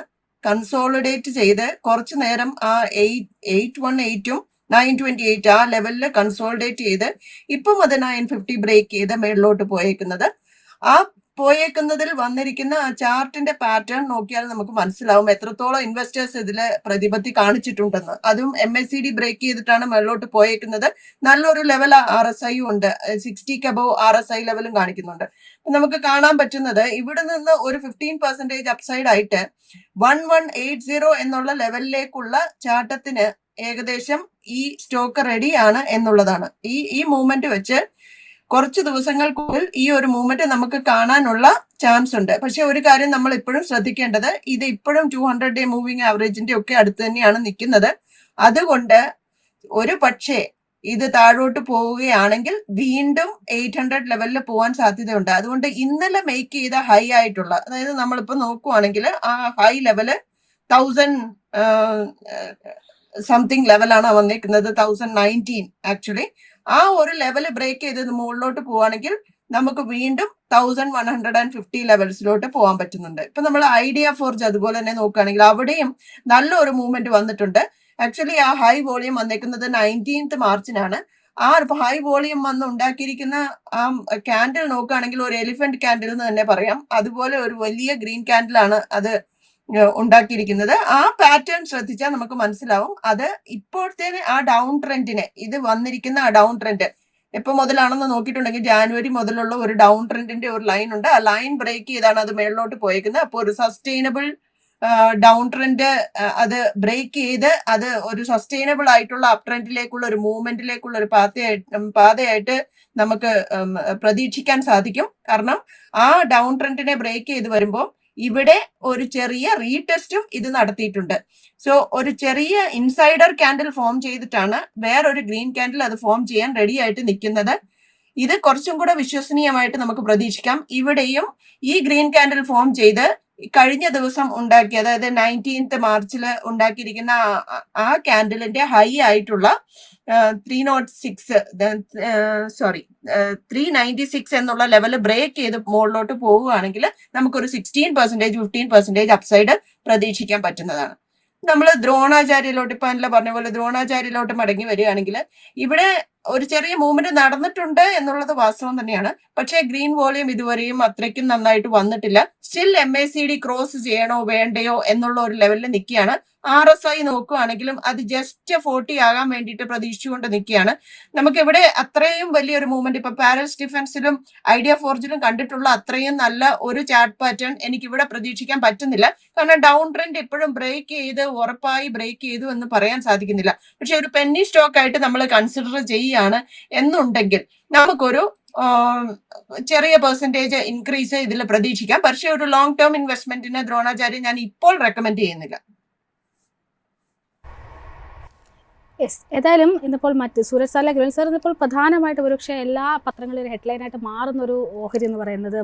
കൺസോളിഡേറ്റ് ചെയ്ത് കുറച്ചു നേരം ആ 818ഉം 928 ആ ലെവലിൽ കൺസോളിഡേറ്റ് ചെയ്ത് ഇപ്പം അത് 950 ബ്രേക്ക് ചെയ്ത് മേളിലോട്ട് പോയേക്കുന്നത്. ആ പോയേക്കുന്നതിൽ വന്നിരിക്കുന്ന ആ ചാർട്ടിന്റെ പാറ്റേൺ നോക്കിയാൽ നമുക്ക് മനസ്സിലാവും എത്രത്തോളം ഇൻവെസ്റ്റേഴ്സ് ഇതിൽ പ്രതിപത്തി കാണിച്ചിട്ടുണ്ടെന്ന്. അതും MACD ബ്രേക്ക് ചെയ്തിട്ടാണ് മേളിലോട്ട് പോയേക്കുന്നത്. നല്ലൊരു ലെവൽ RSI ഉണ്ട്, 60 അബവ് RSI ലെവലും കാണിക്കുന്നുണ്ട്. നമുക്ക് കാണാൻ പറ്റുന്നത് ഇവിടെ നിന്ന് ഒരു 15% അപ്സൈഡ് ആയിട്ട് 1180 എന്നുള്ള ലെവലിലേക്കുള്ള ചാട്ടത്തിന് ഏകദേശം ഈ സ്റ്റോക്ക് റെഡിയാണ് എന്നുള്ളതാണ്. ഈ മൂവ്മെന്റ് വെച്ച് കുറച്ച് ദിവസങ്ങൾക്കുള്ളിൽ ഈ ഒരു മൂവ്മെന്റ് നമുക്ക് കാണാനുള്ള ചാൻസ് ഉണ്ട്. പക്ഷെ ഒരു കാര്യം നമ്മൾ ഇപ്പോഴും ശ്രദ്ധിക്കേണ്ടത്, ഇത് ഇപ്പോഴും 200-ഡേ മൂവിംഗ് ആവറേജിന്റെ ഒക്കെ അടുത്ത് തന്നെയാണ് നിൽക്കുന്നത്. അതുകൊണ്ട് ഒരു പക്ഷേ ഇത് താഴോട്ട് പോവുകയാണെങ്കിൽ വീണ്ടും 800 ലെവലിൽ പോകാൻ സാധ്യതയുണ്ട്. അതുകൊണ്ട് ഇന്നലെ മേക്ക് ചെയ്ത ഹൈ ആയിട്ടുള്ള, അതായത് നമ്മളിപ്പോ നോക്കുവാണെങ്കിൽ ആ ഹൈ ലെവല് 1000 സംതിങ് ലെവലാണ് വന്നിരിക്കുന്നത്, 1019 ആക്ച്വലി. ആ ഒരു ലെവല് ബ്രേക്ക് ചെയ്ത് മുകളിലോട്ട് പോവുകയാണെങ്കിൽ നമുക്ക് വീണ്ടും 1150 ലെവൽസിലോട്ട് പോകാൻ പറ്റുന്നുണ്ട്. ഇപ്പൊ നമ്മൾ ഐഡിയ ഫോർജ് അതുപോലെ തന്നെ നോക്കുകയാണെങ്കിൽ അവിടെയും നല്ലൊരു മൂവ്മെന്റ് വന്നിട്ടുണ്ട്. ആക്ച്വലി ആ ഹൈ വോളിയം വന്നേക്കുന്നത് 19th മാർച്ചിനാണ്. ആ ഹൈ വോളിയം വന്ന് ഉണ്ടാക്കിയിരിക്കുന്ന ആ ക്യാൻഡിൽ നോക്കുകയാണെങ്കിൽ ഒരു എലിഫന്റ് ക്യാൻഡിൽ എന്ന് തന്നെ പറയാം. അതുപോലെ ഒരു വലിയ ഗ്രീൻ ക്യാൻഡിലാണ് അത് ഉണ്ടാക്കിയിരിക്കുന്നത്. ആ പാറ്റേൺ ശ്രദ്ധിച്ചാൽ നമുക്ക് മനസ്സിലാവും അത് ഇപ്പോഴത്തെ ആ ഡൗൺ ട്രെൻഡിനെ, ഇത് വന്നിരിക്കുന്ന ആ ഡൗൺ ട്രെൻഡ് എപ്പോൾ മുതലാണെന്ന് നോക്കിയിട്ടുണ്ടെങ്കിൽ ജാനുവരി മുതലുള്ള ഒരു ഡൗൺ ട്രെൻഡിന്റെ ഒരു ലൈൻ ഉണ്ട്. ആ ലൈൻ ബ്രേക്ക് ചെയ്താണ് അത് മേളിലോട്ട് പോയേക്കുന്നത്. അപ്പോൾ ഒരു സസ്റ്റൈനബിൾ ഡൗൺ ട്രെൻഡ് അത് ബ്രേക്ക് ചെയ്ത് അത് ഒരു സസ്റ്റൈനബിൾ ആയിട്ടുള്ള അപ് ട്രെൻഡിലേക്കുള്ള ഒരു മൂവ്മെന്റിലേക്കുള്ള ഒരു പാതയായിട്ട് നമുക്ക് പ്രതീക്ഷിക്കാൻ സാധിക്കും. കാരണം ആ ഡൗൺ ട്രെൻഡിനെ ബ്രേക്ക് ചെയ്ത് വരുമ്പോൾ ഇവിടെ ഒരു ചെറിയ റീടെസ്റ്റും ഇത് നടത്തിയിട്ടുണ്ട്. സോ ഒരു ചെറിയ ഇൻസൈഡർ ക്യാൻഡിൽ ഫോം ചെയ്തിട്ടാണ് വേറൊരു ഗ്രീൻ ക്യാൻഡിൽ അത് ഫോം ചെയ്യാൻ റെഡി ആയിട്ട് നിൽക്കുന്നത്. ഇത് കുറച്ചും കൂടെ വിശ്വസനീയമായിട്ട് നമുക്ക് പ്രതീക്ഷിക്കാം. ഇവിടെയും ഈ ഗ്രീൻ ക്യാൻഡിൽ ഫോം ചെയ്ത് കഴിഞ്ഞ ദിവസം ഉണ്ടാക്കിയ, അതായത് 19th മാർച്ചിൽ ഉണ്ടാക്കിയിരിക്കുന്ന ആ ക്യാൻഡിലിന്റെ ഹൈ ആയിട്ടുള്ള 396 എന്നുള്ള ലെവൽ ബ്രേക്ക് ചെയ്ത് മുകളിലോട്ട് പോവുകയാണെങ്കിൽ നമുക്കൊരു 16% 15% അപ്സൈഡ് പ്രതീക്ഷിക്കാൻ പറ്റുന്നതാണ്. നമ്മൾ ദ്രോണാചാര്യയിലോട്ട്, ഇപ്പൊ അല്ല പറഞ്ഞ പോലെ ദ്രോണാചാര്യയിലോട്ട് മടങ്ങി വരികയാണെങ്കിൽ ഇവിടെ ഒരു ചെറിയ മൂവ്മെന്റ് നടന്നിട്ടുണ്ട് എന്നുള്ളത് വാസ്തവം തന്നെയാണ്. പക്ഷേ ഗ്രീൻ വോളിയം ഇതുവരെയും അത്രയ്ക്കും നന്നായിട്ട് വന്നിട്ടില്ല. സ്റ്റിൽ MACD ക്രോസ് ചെയ്യണോ വേണ്ടയോ എന്നുള്ള ഒരു ലെവലിൽ നിൽക്കുകയാണ്. RSI നോക്കുകയാണെങ്കിലും അത് ജസ്റ്റ് 40 ആകാൻ വേണ്ടിയിട്ട് പ്രതീക്ഷിച്ചുകൊണ്ട് നിൽക്കുകയാണ്. നമുക്കിവിടെ അത്രയും വലിയൊരു മൂവ്മെന്റ് ഇപ്പൊ പാരൽസ് ഡിഫൻസിലും ഐഡിയ ഫോർജിലും കണ്ടിട്ടുള്ള അത്രയും നല്ല ഒരു ചാർട്ട് പാറ്റേൺ എനിക്ക് ഇവിടെ പ്രതീക്ഷിക്കാൻ പറ്റുന്നില്ല. കാരണം ഡൗൺ ട്രെൻഡ് ഇപ്പോഴും ബ്രേക്ക് ചെയ്ത് ഉറപ്പായി ബ്രേക്ക് ചെയ്തു എന്ന് പറയാൻ സാധിക്കുന്നില്ല. പക്ഷെ ഒരു പെന്നി സ്റ്റോക്ക് ആയിട്ട് നമ്മൾ കൺസിഡർ ചെയ്യുകയാണ് എന്നുണ്ടെങ്കിൽ നമുക്കൊരു ചെറിയ പെർസെൻറ്റേജ് ഇൻക്രീസ് ഇതിൽ പ്രതീക്ഷിക്കാം. പക്ഷെ ഒരു ലോങ് ടേം ഇൻവെസ്റ്റ്മെന്റിന് ദ്രോണാചാര്യ ഞാൻ ഇപ്പോൾ റെക്കമെൻഡ് ചെയ്യുന്നില്ല. യെസ്, ഏതായാലും ഇന്നിപ്പോൾ സൂരജ് സാറിലെ ഗ്രൂൽ സാർ ഇന്നിപ്പോൾ പ്രധാനമായിട്ട് ഒരുപക്ഷെ എല്ലാ പത്രങ്ങളിലും ഹെഡ്ലൈനായിട്ട് മാറുന്നൊരു ഓഹരി എന്ന് പറയുന്നത്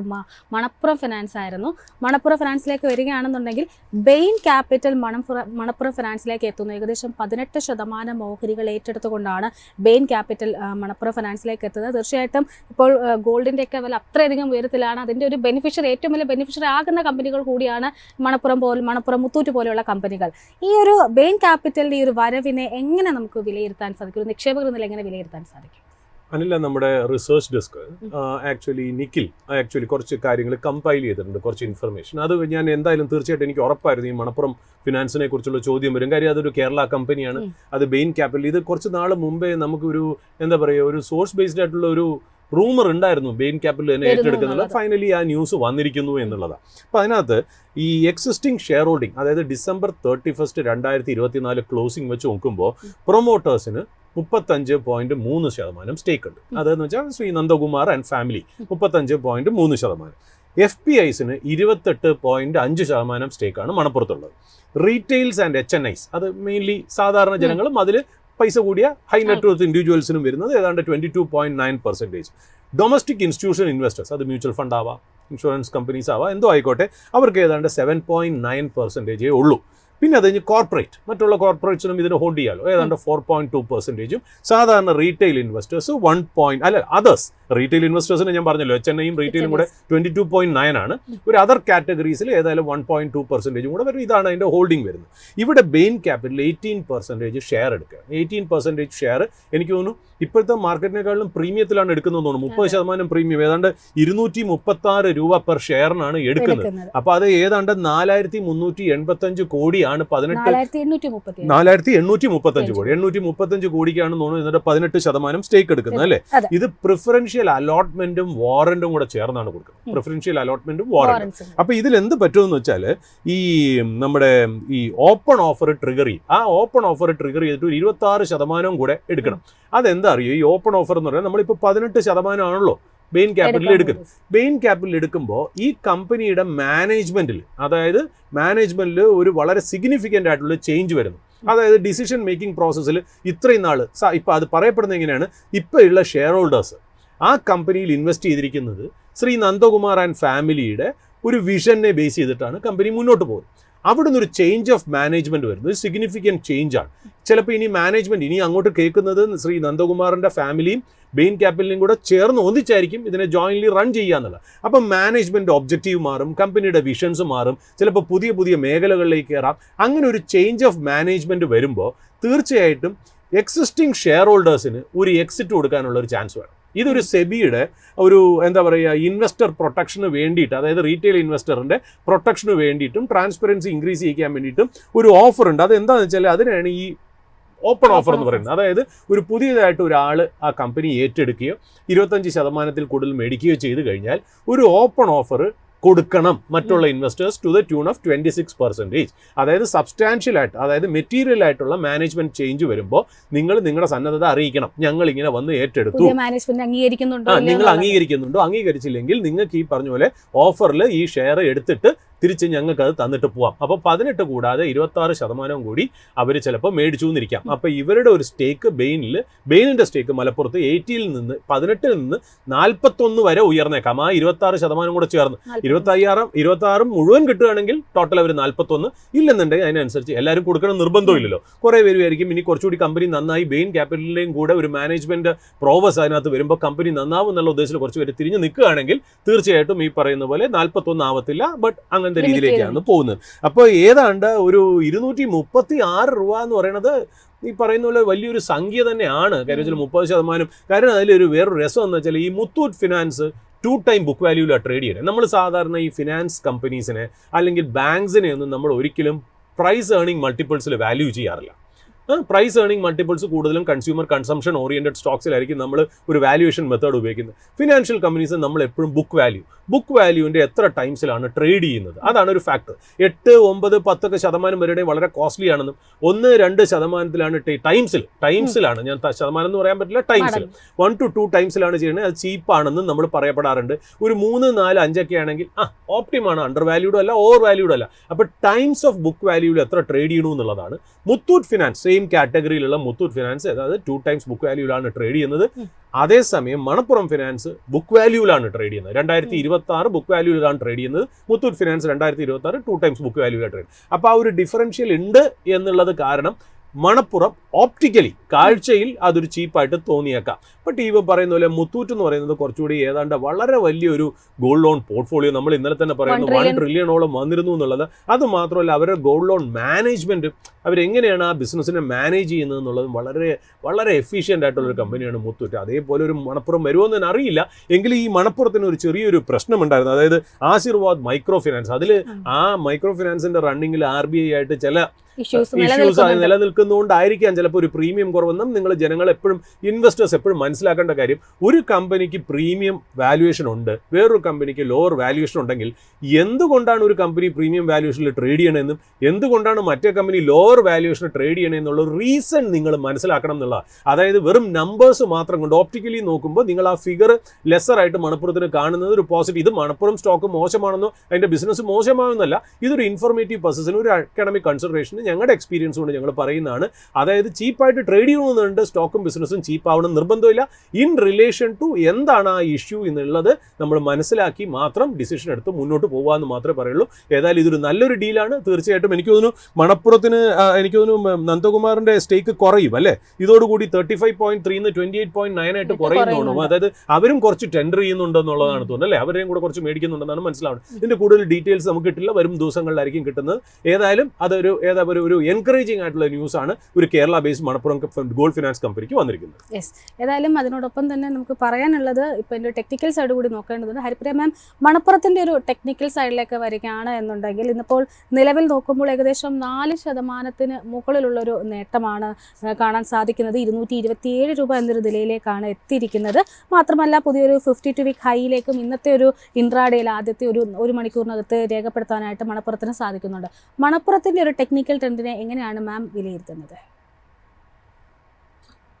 മണപ്പുറം ഫിനാൻസ് ആയിരുന്നു. മണപ്പുറം ഫിനാൻസിലേക്ക് വരികയാണെന്നുണ്ടെങ്കിൽ ബെയിൻ ക്യാപിറ്റൽ മണപ്പുറം ഫിനാൻസിലേക്ക് എത്തുന്നു. ഏകദേശം 18% ഓഹരികൾ ഏറ്റെടുത്തുകൊണ്ടാണ് ബെയിൻ ക്യാപിറ്റൽ മണപ്പുറം ഫിനാൻസിലേക്ക് എത്തുന്നത്. തീർച്ചയായിട്ടും ഇപ്പോൾ ഗോൾഡിൻ്റെയൊക്കെ വില അത്രയധികം ഉയരത്തിലാണ്. അതിൻ്റെ ഒരു ബെനിഫിഷ്യറി, ഏറ്റവും വലിയ ബെനിഫിഷ്യറി ആകുന്ന കമ്പനികൾ കൂടിയാണ് മണപ്പുറം മുത്തൂറ്റ് പോലെയുള്ള കമ്പനികൾ. ഈ ഒരു ബെയിൻ ക്യാപിറ്റലിൻ്റെ ഈ ഒരു വരവിനെ എങ്ങനെ നമുക്ക് വിലയിരുത്താൻ സാധിക്കും? ഒരു നിക്ഷേപകർ എന്നതിൽ എങ്ങനെ വിലയിരുത്താൻ സാധിക്കും? അനില, നമ്മുടെ റിസർച്ച് ഡെസ്ക് നിഖിൽ കുറച്ച് കാര്യങ്ങൾ കമ്പൈൽ ചെയ്തിട്ടുണ്ട്, കുറച്ച് ഇൻഫർമേഷൻ. അത് ഞാൻ എന്തായാലും തീർച്ചയായിട്ടും എനിക്ക് ഉറപ്പായിരുന്നു ഈ മണപ്പുറം ഫിനാൻസിനെ കുറിച്ചുള്ള ചോദ്യം വരും. കാര്യം അതൊരു കേരള കമ്പനിയാണ്, അത് ബെയിൻ ക്യാപിറ്റൽ. ഇത് കുറച്ച് നാൾ മുമ്പേ നമുക്കൊരു ഒരു സോഴ്സ് ബേസ്ഡ് ആയിട്ടുള്ള ഒരു റൂമർ ഉണ്ടായിരുന്നു ബെയിൻ ക്യാപിറ്റൽ തന്നെ ഏറ്റെടുക്കുന്നുള്ള. ഫൈനലി ആ ന്യൂസ് വന്നിരിക്കുന്നു എന്നുള്ളതാണ്. അപ്പോൾ അതിനകത്ത് ഈ എക്സിസ്റ്റിംഗ് ഷെയർ ഹോൾഡിംഗ്, അതായത് December 31, 2024 ക്ലോസിംഗ് വെച്ച് നോക്കുമ്പോൾ പ്രൊമോട്ടേഴ്സിന് 35.3% സ്റ്റേക്ക് ഉണ്ട്. അതെന്ന് വെച്ചാൽ ശ്രീ നന്ദകുമാർ ആൻഡ് ഫാമിലി 35.3%. FPIസിന് 28.5% സ്റ്റേക്കാണ് മണപ്പുറത്തുള്ളത്. റീറ്റെയിൽസ് ആൻഡ് HNIs, അത് മെയിൻലി സാധാരണ ജനങ്ങളും അതിൽ പൈസ കൂടിയ ഹൈ നെറ്റ് വർത്ത് ഇൻഡിവിജ്വൽസിനും വരുന്നത് ഏതാണ്ട് 22.9%. ഡൊമസ്റ്റിക് ഇൻസ്റ്റിറ്റ്യൂഷൻ ഇൻവെസ്റ്റേഴ്സ്, അത് മ്യൂച്വൽ ഫണ്ട് ആവാം, ഇൻഷുറൻസ് കമ്പനീസ് ആവാം, എന്തോ ആയിക്കോട്ടെ, അവർക്ക് ഏതാണ്ട് 7.9% ഉള്ളൂ. പിന്നെ അത് കഴിഞ്ഞ് കോർപ്പറേറ്റ്, മറ്റുള്ള കോർപ്പറേറ്റ്സിനും ഇതിന് ഹോൾഡ് ചെയ്യാമല്ലോ, ഏതാണ്ട് 4.2%. സാധാരണ റീറ്റെയിൽ ഇൻവെസ്റ്റേഴ്സ് അതേഴ്സ് റീറ്റെയിൽ ഇൻവെസ്റ്റേഴ്സിന് ഞാൻ പറഞ്ഞല്ലോ HNIയും റീറ്റെയിലും കൂടെ 22.9 ആണ്. ഒരു അതർ കാറ്റഗറീസിൽ ഏതായാലും 1.2% കൂടെ വരും. ഇതാണ് അതിൻ്റെ ഹോൾഡിംഗ് വരുന്നത്. ഇവിടെ ബെയിൻ ക്യാപിറ്റൽ 18% ഷെയർ എടുക്കുക. 18% ഷെയർ എനിക്ക് തോന്നുന്നു ഇപ്പോഴത്തെ മാർക്കറ്റിനേക്കാളും പ്രീമിയത്തിലാണ് എടുക്കുന്നതെന്ന് തോന്നുന്നു. 30% പ്രീമിയം, ഏതാണ്ട് 236 രൂപ പെർ ഷെയറിനാണ് എടുക്കുന്നത്. അപ്പോൾ അത് ഏതാണ്ട് 4385 കോടിയാണ് 4835 കോടി 835 കോടിക്കാണ് തോന്നുന്നു എന്നിട്ട് 18% സ്റ്റേക്ക് എടുക്കുന്നത് അല്ലേ. ഇത് പ്രിഫറൻഷ്യൽ അലോട്ട്മെന്റും വാറന്റും കൂടെ ചേർന്നാണ് കൊടുക്കുന്നത്. പ്രിഫറൻഷ്യൽ അലോട്ട്മെന്റും വാറന്റും. അപ്പോൾ ഇതിൽ എന്ത് പറ്റുമെന്ന് വെച്ചാൽ ഈ നമ്മുടെ ഈ ഓപ്പൺ ഓഫർ ട്രിഗർ ചെയ്യും. ആ ഓപ്പൺ ഓഫർ ട്രിഗർ ചെയ്തിട്ട് 26% കൂടെ എടുക്കണം. അതെന്താ അറിയോ, ഈ ഓപ്പൺ ഓഫർ എന്ന് പറഞ്ഞാൽ നമ്മളിപ്പോൾ 18% ആണല്ലോ ബെയിൻ ക്യാപിറ്റൽ എടുക്കുന്നത്. ബെയിൻ ക്യാപിറ്റൽ എടുക്കുമ്പോൾ ഈ കമ്പനിയുടെ മാനേജ്മെന്റിൽ, അതായത് മാനേജ്മെന്റിൽ ഒരു വളരെ സിഗ്നിഫിക്കൻ്റ് ആയിട്ടുള്ള ചേഞ്ച് വരുന്നു. അതായത് ഡിസിഷൻ മേക്കിംഗ് പ്രോസസ്സിൽ ഇത്രയും നാൾ ഇപ്പം അത് പറയപ്പെടുന്നത് എങ്ങനെയാണ്, ഇപ്പോൾ ഉള്ള ഷെയർ ഹോൾഡേഴ്സ് ആ കമ്പനിയിൽ ഇൻവെസ്റ്റ് ചെയ്തിരിക്കുന്നത് ശ്രീ നന്ദകുമാർ ആൻഡ് ഫാമിലിയുടെ ഒരു വിഷനെ ബേസ് ചെയ്തിട്ടാണ് കമ്പനി മുന്നോട്ട് പോകുന്നത്. അവിടെ നിന്നൊരു ചേഞ്ച് ഓഫ് മാനേജ്മെന്റ് വരുന്നത് ഒരു സിഗ്നിഫിക്കൻറ്റ് ചേഞ്ചാണ്. ചിലപ്പോൾ ഇനി മാനേജ്മെന്റ് ഇനി അങ്ങോട്ട് കേൾക്കുന്നത് ശ്രീ നന്ദകുമാറിൻ്റെ ഫാമിലിയും ബെയിൻ ക്യാപിറ്റലും കൂടെ ചേർന്ന് ഒന്നിച്ചായിരിക്കും ഇതിനെ ജോയിൻലി റൺ ചെയ്യുക എന്നുള്ളത്. അപ്പം മാനേജ്മെൻറ്റ് ഒബ്ജക്റ്റീവ് മാറും, കമ്പനിയുടെ വിഷൻസ് മാറും, ചിലപ്പോൾ പുതിയ പുതിയ മേഖലകളിലേക്ക് കയറാം. അങ്ങനെ ഒരു ചേഞ്ച് ഓഫ് മാനേജ്മെൻറ്റ് വരുമ്പോൾ തീർച്ചയായിട്ടും എക്സിസ്റ്റിംഗ് ഷെയർ ഹോൾഡേഴ്സിന് ഒരു എക്സിറ്റ് കൊടുക്കാനുള്ള ഒരു ചാൻസ് വേണം. ഇതൊരു സെബിയുടെ ഒരു ഇൻവെസ്റ്റർ പ്രൊട്ടക്ഷന് വേണ്ടിയിട്ട്, അതായത് റീറ്റെയിൽ ഇൻവെസ്റ്ററിൻ്റെ പ്രൊട്ടക്ഷന് വേണ്ടിയിട്ടും ട്രാൻസ്പെറൻസി ഇൻക്രീസ് ചെയ്യിക്കാൻ വേണ്ടിയിട്ടും ഒരു ഓഫർ ഉണ്ട്. അതെന്താണെന്ന് വെച്ചാൽ അതിനാണ് ഈ ഓപ്പൺ ഓഫർ എന്ന് പറയുന്നത്. അതായത് ഒരു പുതിയതായിട്ട് ഒരാൾ ആ കമ്പനി ഏറ്റെടുക്കുകയോ 25% കൂടുതൽ മേടിക്കുകയോ ചെയ്ത് കഴിഞ്ഞാൽ ഒരു ഓപ്പൺ ഓഫർ കൊടുക്കണം മറ്റുള്ള investors to the tune of 26%. അതായത് സബ്സ്റ്റാൻഷ്യൽ ആയിട്ട്, അതായത് മെറ്റീരിയൽ ആയിട്ടുള്ള മാനേജ്മെന്റ് ചേഞ്ച് വരുമ്പോൾ നിങ്ങൾ നിങ്ങളുടെ സന്നദ്ധത അറിയിക്കണം. ഞങ്ങൾ ഇങ്ങനെ വന്ന് ഏറ്റെടുത്തു, നിങ്ങൾ അംഗീകരിക്കുന്നുണ്ടോ, അംഗീകരിച്ചില്ലെങ്കിൽ നിങ്ങൾക്ക് ഈ പറഞ്ഞ പോലെ ഓഫറിൽ ഈ ഷെയർ എടുത്തിട്ട് തിരിച്ച് ഞങ്ങൾക്ക് അത് തന്നിട്ട് പോവാം. അപ്പോൾ 18 കൂടാതെ 26% കൂടി അവർ ചിലപ്പോൾ മേടിച്ചു എന്നിരിക്കാം. അപ്പോൾ ഇവരുടെ ഒരു സ്റ്റേക്ക് ബെയിനിൻ്റെ സ്റ്റേക്ക് മലപ്പുറത്ത് 18 നിന്ന് 41 വരെ ഉയർന്നേക്കാം. ആ 26% കൂടെ ചേർന്ന് 26 മുഴുവൻ കിട്ടുകയാണെങ്കിൽ ടോട്ടൽ അവർ 41, ഇല്ലെന്നുണ്ടെങ്കിൽ അതിനനുസരിച്ച് എല്ലാവരും കൊടുക്കണം നിർബന്ധമില്ലല്ലോ. കുറേ പേരുമായിരിക്കും ഇനി കുറച്ചുകൂടി കമ്പനി നന്നായി ബെയിൻ ക്യാപിറ്റലിൻ്റെയും കൂടെ ഒരു മാനേജ്മെന്റ് പ്രോവസ് അതിനകത്ത് വരുമ്പോൾ കമ്പനി നന്നാവും എന്നുള്ള ഉദ്ദേശത്തിൽ കുറച്ച് പേര് തിരിഞ്ഞ് നിൽക്കുകയാണെങ്കിൽ തീർച്ചയായിട്ടും ഈ പറയുന്ന പോലെ 41 ആവത്തില്ല. ബട്ട് അങ്ങനത്തെ രീതിയിലേക്കാണ് പോകുന്നത്. അപ്പോൾ ഏതാണ്ട് ഒരു 236 രൂപ എന്ന് പറയുന്നത് ഈ പറയുന്ന പോലെ വലിയൊരു സംഖ്യ തന്നെയാണ്. കാര്യം 30%. കാരണം അതിലൊരു വേറൊരു രസം എന്ന് വെച്ചാൽ ഈ മുത്തൂറ്റ് ഫിനാൻസ് 2 ടൈം ബുക്ക് വാല്യൂലാണ് ട്രേഡ് ചെയ്യുന്നത്. നമ്മൾ സാധാരണ ഈ ഫിനാൻസ് കമ്പനീസിനെ അല്ലെങ്കിൽ ബാങ്ക്സിനെ ഒന്നും നമ്മൾ ഒരിക്കലും പ്രൈസ് ഏർണിംഗ് മൾട്ടിപ്പിൾസിൽ വാല്യൂ ചെയ്യാറില്ല. പ്രൈസ് ഏർണിംഗ് മൾട്ടിപ്പിൾസ് കൂടുതലും കൺസ്യൂമർ കൺസംഷൻ ഓറിയന്റഡ് സ്റ്റോക്സിലായിരിക്കും നമ്മൾ ഒരു വാല്യൂവേഷൻ മെത്തേഡ് ഉപയോഗിക്കുന്നത്. ഫിനാൻഷ്യൽ കമ്പനീസ് നമ്മൾ എപ്പോഴും ബുക്ക് വാല്യൂവിൻ്റെ എത്ര ടൈംസിലാണ് ട്രേഡ് ചെയ്യുന്നത്, അതാണ് ഒരു ഫാക്ടർ. 8, 9, 10% വരെ വളരെ കോസ്റ്റ്ലി ആണെന്നും 1-2% ടൈംസിലാണ് ഞാൻ ശതമാനം എന്ന് പറയാൻ പറ്റില്ല, ടൈംസിൽ 1 to 2 ടൈംസിലാണ് ചെയ്യുന്നത്. അത് ചീപ്പാണെന്നും നമ്മൾ പറയപ്പെടാറുണ്ട്. ഒരു 3, 4, 5 ഒക്കെ ആണെങ്കിൽ ഓപ്റ്റിമാണ്, അണ്ടർ വാല്യൂഡും അല്ല ഓവർ വാല്യൂഡും അല്ല. അപ്പോൾ ടൈംസ് ഓഫ് ബുക്ക് വാല്യൂവിൽ എത്ര ട്രേഡ് ചെയ്യണു എന്നുള്ളതാണ്. മുത്തൂറ്റ് ഫിനാൻസ് സെയിം കാറ്റഗറിയിലുള്ള മുത്തൂറ്റ് ഫിനാൻസ് അതായത് 2 ടൈംസ് ബുക്ക് വാല്യൂവിലാണ് ട്രേഡ് ചെയ്യുന്നത്. അതേസമയം മണപ്പുറം ഫിനാൻസ് ബുക്ക് വാല്യൂവിലാണ് ട്രേഡ് ചെയ്യുന്നത്. 2026 ബുക്ക് വാല്യൂവിലാണ് ട്രേഡ് ചെയ്യുന്നത്. മുത്തൂറ്റ് ഫിനാൻസ് 2026 2 ടൈംസ് ബുക്ക് വാല്യൂവിലാണ് ട്രേഡ്. അപ്പോൾ ആ ഒരു ഡിഫറൻഷ്യൽ ഉണ്ട് എന്നുള്ളത് കാരണം മണപ്പുറം ഓപ്റ്റിക്കലി കാഴ്ചയിൽ അതൊരു ചീപ്പായിട്ട് തോന്നിയേക്കാം. ബട്ട് ഈ പറയുന്ന പോലെ മുത്തൂറ്റ് എന്ന് പറയുന്നത് കുറച്ചുകൂടി ഏതാണ്ട് വളരെ വലിയൊരു ഗോൾഡ് ലോൺ പോർട്ട്ഫോളിയോ, നമ്മൾ ഇന്നലെ തന്നെ പറയുന്നത് 1 ട്രില്യണോളം വന്നിരുന്നു എന്നുള്ളത്. അത് മാത്രമല്ല അവരുടെ ഗോൾഡ് ലോൺ മാനേജ്മെന്റ്, അവരെങ്ങനെയാണ് ആ ബിസിനസ്സിനെ മാനേജ് ചെയ്യുന്നത് എന്നുള്ളത് വളരെ വളരെ എഫിഷ്യൻ്റ് ആയിട്ടുള്ളൊരു കമ്പനിയാണ് മുത്തൂറ്റ്. അതേപോലെ ഒരു മണപ്പുറം വരുമോ എന്ന് തന്നെ അറിയില്ല. എങ്കിലും ഈ മണപ്പുറത്തിന് ഒരു ചെറിയൊരു പ്രശ്നമുണ്ടായിരുന്നു. അതായത് ആശീർവാദ് മൈക്രോ ഫിനാൻസ്, അതിൽ ആ മൈക്രോ ഫിനാൻസിന്റെ റണ്ണിങ്ങിൽ RBI ആയിട്ട് ചില ഇഷ്യൂസ് നിലനിൽക്കുന്നതുകൊണ്ടായിരിക്കാം ചിലപ്പോൾ ഒരു പ്രീമിയം കുറവെന്നും നിങ്ങൾ ജനങ്ങൾ എപ്പോഴും ഇൻവെസ്റ്റേഴ്സ് എപ്പോഴും മനസ്സിലാക്കേണ്ട കാര്യം, ഒരു കമ്പനിക്ക് പ്രീമിയം വാല്യുവേഷൻ ഉണ്ട്, വേറൊരു കമ്പനിക്ക് ലോവർ വാല്യുവേഷൻ ഉണ്ടെങ്കിൽ എന്തുകൊണ്ടാണ് ഒരു കമ്പനി പ്രീമിയം വാല്യുവേഷനിൽ ട്രേഡ് ചെയ്യണമെന്നും എന്തുകൊണ്ടാണ് മറ്റേ കമ്പനി ലോവർ വാല്യുവേഷനിൽ ട്രേഡ് ചെയ്യണമെന്നുള്ള റീസൺ നിങ്ങൾ മനസ്സിലാക്കണം എന്നുള്ള. അതായത് വെറും നമ്പേഴ്സ് മാത്രം കൊണ്ട് ഓപ്റ്റിക്കലി നോക്കുമ്പോൾ നിങ്ങൾ ആ ഫിഗർ ലെസർ ആയിട്ട് മണപ്പുറത്തിന് കാണുന്നത് ഒരു പോസിറ്റീവ്. ഇത് മണപ്പുറം സ്റ്റോക്ക് മോശമാണെന്നോ അതിൻ്റെ ബിസിനസ് മോശമാണെന്നല്ല, ഇതൊരു ഇൻഫോർമേറ്റീവ് പർപ്പസിന് ഒരു അക്കാഡമിക് കൺസിഡറേഷന് ഞങ്ങളുടെ എക്സ്പീരിയൻസ് കൊണ്ട് ഞങ്ങൾ പറയുന്നതാണ്. അതായത് ചീപ്പായിട്ട് ട്രേഡ് ചെയ്യണമെന്നുണ്ട്, സ്റ്റോക്കും ബിസിനസ്സും ചീപ്പാവണം നിർബന്ധമില്ല. ഇൻ റിലേഷൻ ടു എന്താണ് ആ ഇഷ്യൂ എന്നുള്ളത് നമ്മൾ മനസ്സിലാക്കി മാത്രം ഡിസിഷൻ എടുത്ത് മുന്നോട്ട് പോകാമെന്ന് മാത്രമേ പറയുള്ളൂ. ഏതായാലും ഇതൊരു നല്ലൊരു ഡീലാണ്. തീർച്ചയായിട്ടും എനിക്ക് തോന്നുന്നു മണപ്പുറത്തിന് എനിക്ക് തോന്നുന്നു നന്ദകുമാറിന്റെ സ്റ്റേക്ക് കുറയും അല്ലേ, ഇതോടുകൂടി 35.3 28.9 ആയിട്ട് കുറയുന്നു. അതായത് അവരും കുറച്ച് ടെൻഡർ ചെയ്യുന്നുണ്ടെന്നുള്ളതാണ് തോന്നുന്നത് അല്ലേ, അവരെയും കൂടെ കുറച്ച് മേടിക്കുന്നുണ്ടെന്നാണ് മനസ്സിലാവുന്നത്. ഇതിന്റെ കൂടുതൽ ഡീറ്റെയിൽസ് നമുക്ക് കിട്ടില്ല, വരും ദിവസങ്ങളിലായിരിക്കും കിട്ടുന്നത്. ഏതായാലും അതൊരു ഒരു എൻകറേജിംഗ് ആയിട്ടുള്ള ന്യൂസ് ആണ് ഒരു Kerala based Manappuram gold finance കമ്പനിക്ക് വന്നിരിക്കുന്നത്. യെസ്, ഏതായാലും അതിനോടൊപ്പം തന്നെ നമുക്ക് പറയാനുള്ളത് ഇപ്പോൾ എൻ്റെ ടെക്നിക്കൽ സൈഡ് കൂടി നോക്കേണ്ടതുണ്ട്. ഹരിപ്രിയ മാം, മണപ്പുറത്തിൻ്റെ ഒരു ടെക്നിക്കൽ സൈഡിലേക്ക് വരികയാണ് എന്നുണ്ടെങ്കിൽ ഇന്നിപ്പോൾ നിലവിൽ നോക്കുമ്പോൾ ഏകദേശം 4% മുകളിലുള്ളൊരു നേട്ടമാണ് കാണാൻ സാധിക്കുന്നത്. 227 രൂപ എന്നൊരു നിലയിലേക്കാണ് എത്തിയിരിക്കുന്നത്. മാത്രമല്ല പുതിയൊരു 52 വീക്ക് ഹൈയിലേക്കും ഇന്നത്തെ ഒരു ഇൻട്രാഡേയിൽ ആദ്യത്തെ ഒരു മണിക്കൂറിനകത്ത് രേഖപ്പെടുത്താനായിട്ട് മണപ്പുറത്തിന് സാധിക്കുന്നുണ്ട്. മണപ്പുറത്തിൻ്റെ ഒരു ടെക്നിക്കൽ ട്രെൻഡിനെ എങ്ങനെയാണ് മാം വിലയിരുത്തുന്നത്?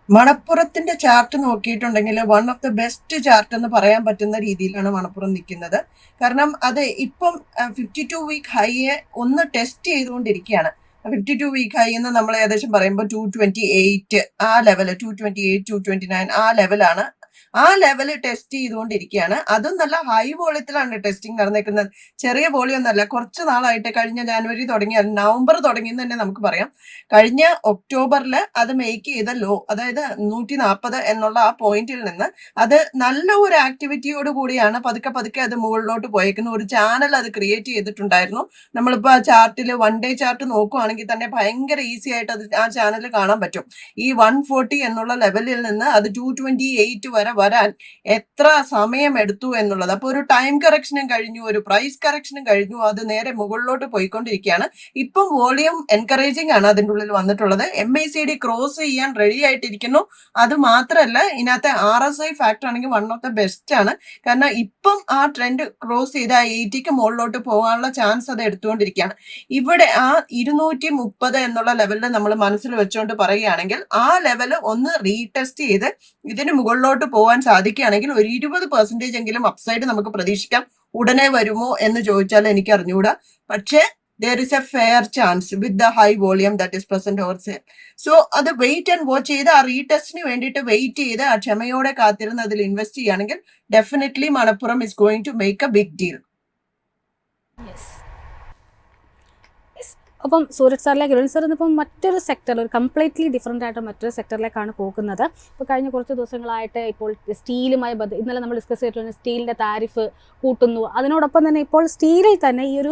മണപ്പുറത്തിന്റെ ചാർട്ട് നോക്കിയിട്ടുണ്ടെങ്കിൽ one of the best chart എന്ന് പറയാൻ പറ്റുന്ന രീതിയിലാണ് മണപ്പുറം നിൽക്കുന്നത്. കാരണം അത് ഇപ്പം 52 വീക്ക് ഹൈയെ ഒന്ന് ടെസ്റ്റ് ചെയ്തുകൊണ്ടിരിക്കുകയാണ്. 52 വീക്ക് ഹൈ എന്ന് നമ്മൾ ഏകദേശം പറയുമ്പോൾ 228 ആ ലെവല്, 228 229 ആ ലെവലാണ്. ആ ലെവല് ടെസ്റ്റ് ചെയ്തുകൊണ്ടിരിക്കുകയാണ്. അതും നല്ല ഹൈ വോളിയത്തിലാണ് ടെസ്റ്റിംഗ് നടന്നേക്കുന്നത്. ചെറിയ വോളിയം ഒന്നല്ല. കുറച്ച് നാളായിട്ട് കഴിഞ്ഞ ജനുവരി തുടങ്ങിയ നവംബർ തുടങ്ങിയെന്ന് തന്നെ നമുക്ക് പറയാം. കഴിഞ്ഞ ഒക്ടോബറിൽ അത് മേക്ക് ചെയ്ത ലോ, അതായത് 140 എന്നുള്ള ആ പോയിന്റിൽ നിന്ന് അത് നല്ല ഒരു ആക്ടിവിറ്റിയോട് കൂടിയാണ് പതുക്കെ അത് മുകളിലോട്ട് പോയേക്കുന്നത്. ഒരു ചാനൽ അത് ക്രിയേറ്റ് ചെയ്തിട്ടുണ്ടായിരുന്നു. നമ്മളിപ്പോൾ ആ ചാർട്ടിൽ 1 ഡേ ചാർട്ട് നോക്കുവാണെങ്കിൽ തന്നെ ഭയങ്കര ഈസി ആയിട്ട് അത് ആ ചാനൽ കാണാൻ പറ്റും. ഈ 140 എന്നുള്ള ലെവലിൽ നിന്ന് അത് 228 വരെ വരാൻ എത്ര സമയം എടുത്തു എന്നുള്ളത്. അപ്പോൾ ഒരു ടൈം കറക്ഷനും കഴിഞ്ഞു, ഒരു പ്രൈസ് കറക്ഷനും കഴിഞ്ഞു, അത് നേരെ മുകളിലോട്ട് പോയിക്കൊണ്ടിരിക്കുകയാണ്. ഇപ്പം വോളിയം എൻകറേജിംഗ് ആണ് അതിൻ്റെ ഉള്ളിൽ വന്നിട്ടുള്ളത്. MACD ക്രോസ് ചെയ്യാൻ റെഡി ആയിട്ടിരിക്കുന്നു. അത് മാത്രമല്ല ഇതിനകത്തെ RSI ഫാക്ടർ ആണെങ്കിൽ വൺ ഓഫ് ദ ബെസ്റ്റ് ആണ്. കാരണം ഇപ്പം ആ ട്രെൻഡ് ക്രോസ് ചെയ്ത് ആ 80ക്ക് മുകളിലോട്ട് പോകാനുള്ള ചാൻസ് അത് എടുത്തുകൊണ്ടിരിക്കുകയാണ്. ഇവിടെ ആ 230 എന്നുള്ള ലെവലിൽ നമ്മൾ മനസ്സിൽ വെച്ചുകൊണ്ട് പറയുകയാണെങ്കിൽ ആ ലെവല് ഒന്ന് റീടെസ്റ്റ് ചെയ്ത് ഇതിന് മുകളിലോട്ട് പോകാൻ സാധിക്കുകയാണെങ്കിൽ ഒരു 20% എങ്കിലും അപ്സൈഡ് നമുക്ക് പ്രതീക്ഷിക്കാം. ഉടനെ വരുമോ എന്ന് ചോദിച്ചാൽ എനിക്ക് അറിഞ്ഞുകൂടാ. പക്ഷേ there is a fair chance with the high volume that is present over there. So അത് വെയിറ്റ് ആൻഡ് വാച്ച് ചെയ്ത് ആ റീടെസ്റ്റിന് വേണ്ടിയിട്ട് വെയിറ്റ് ചെയ്ത് ആ ക്ഷമയോടെ കാത്തിരുന്ന് അതിൽ ഇൻവെസ്റ്റ് ചെയ്യുകയാണെങ്കിൽ definitely Manappuram is going to make a big deal. അപ്പം സൂരജ് സാറിലേക്ക് കിരൺ സാർ ഇന്നിപ്പം മറ്റൊരു സെക്ടർ, ഒരു കംപ്ലീറ്റ്ലി ഡിഫറെൻ്റ് ആയിട്ട് മറ്റൊരു സെക്ടറിലേക്കാണ് പോകുന്നത്. ഇപ്പോൾ കഴിഞ്ഞ കുറച്ച് ദിവസങ്ങളായിട്ട് ഇപ്പോൾ സ്റ്റീലുമായി ഇന്നലെ നമ്മൾ ഡിസ്കസ് ചെയ്തിട്ടുണ്ട്, സ്റ്റീലിൻ്റെ താരിഫ് കൂട്ടുന്നു. അതിനോടൊപ്പം തന്നെ ഇപ്പോൾ സ്റ്റീലിൽ തന്നെ ഈ ഒരു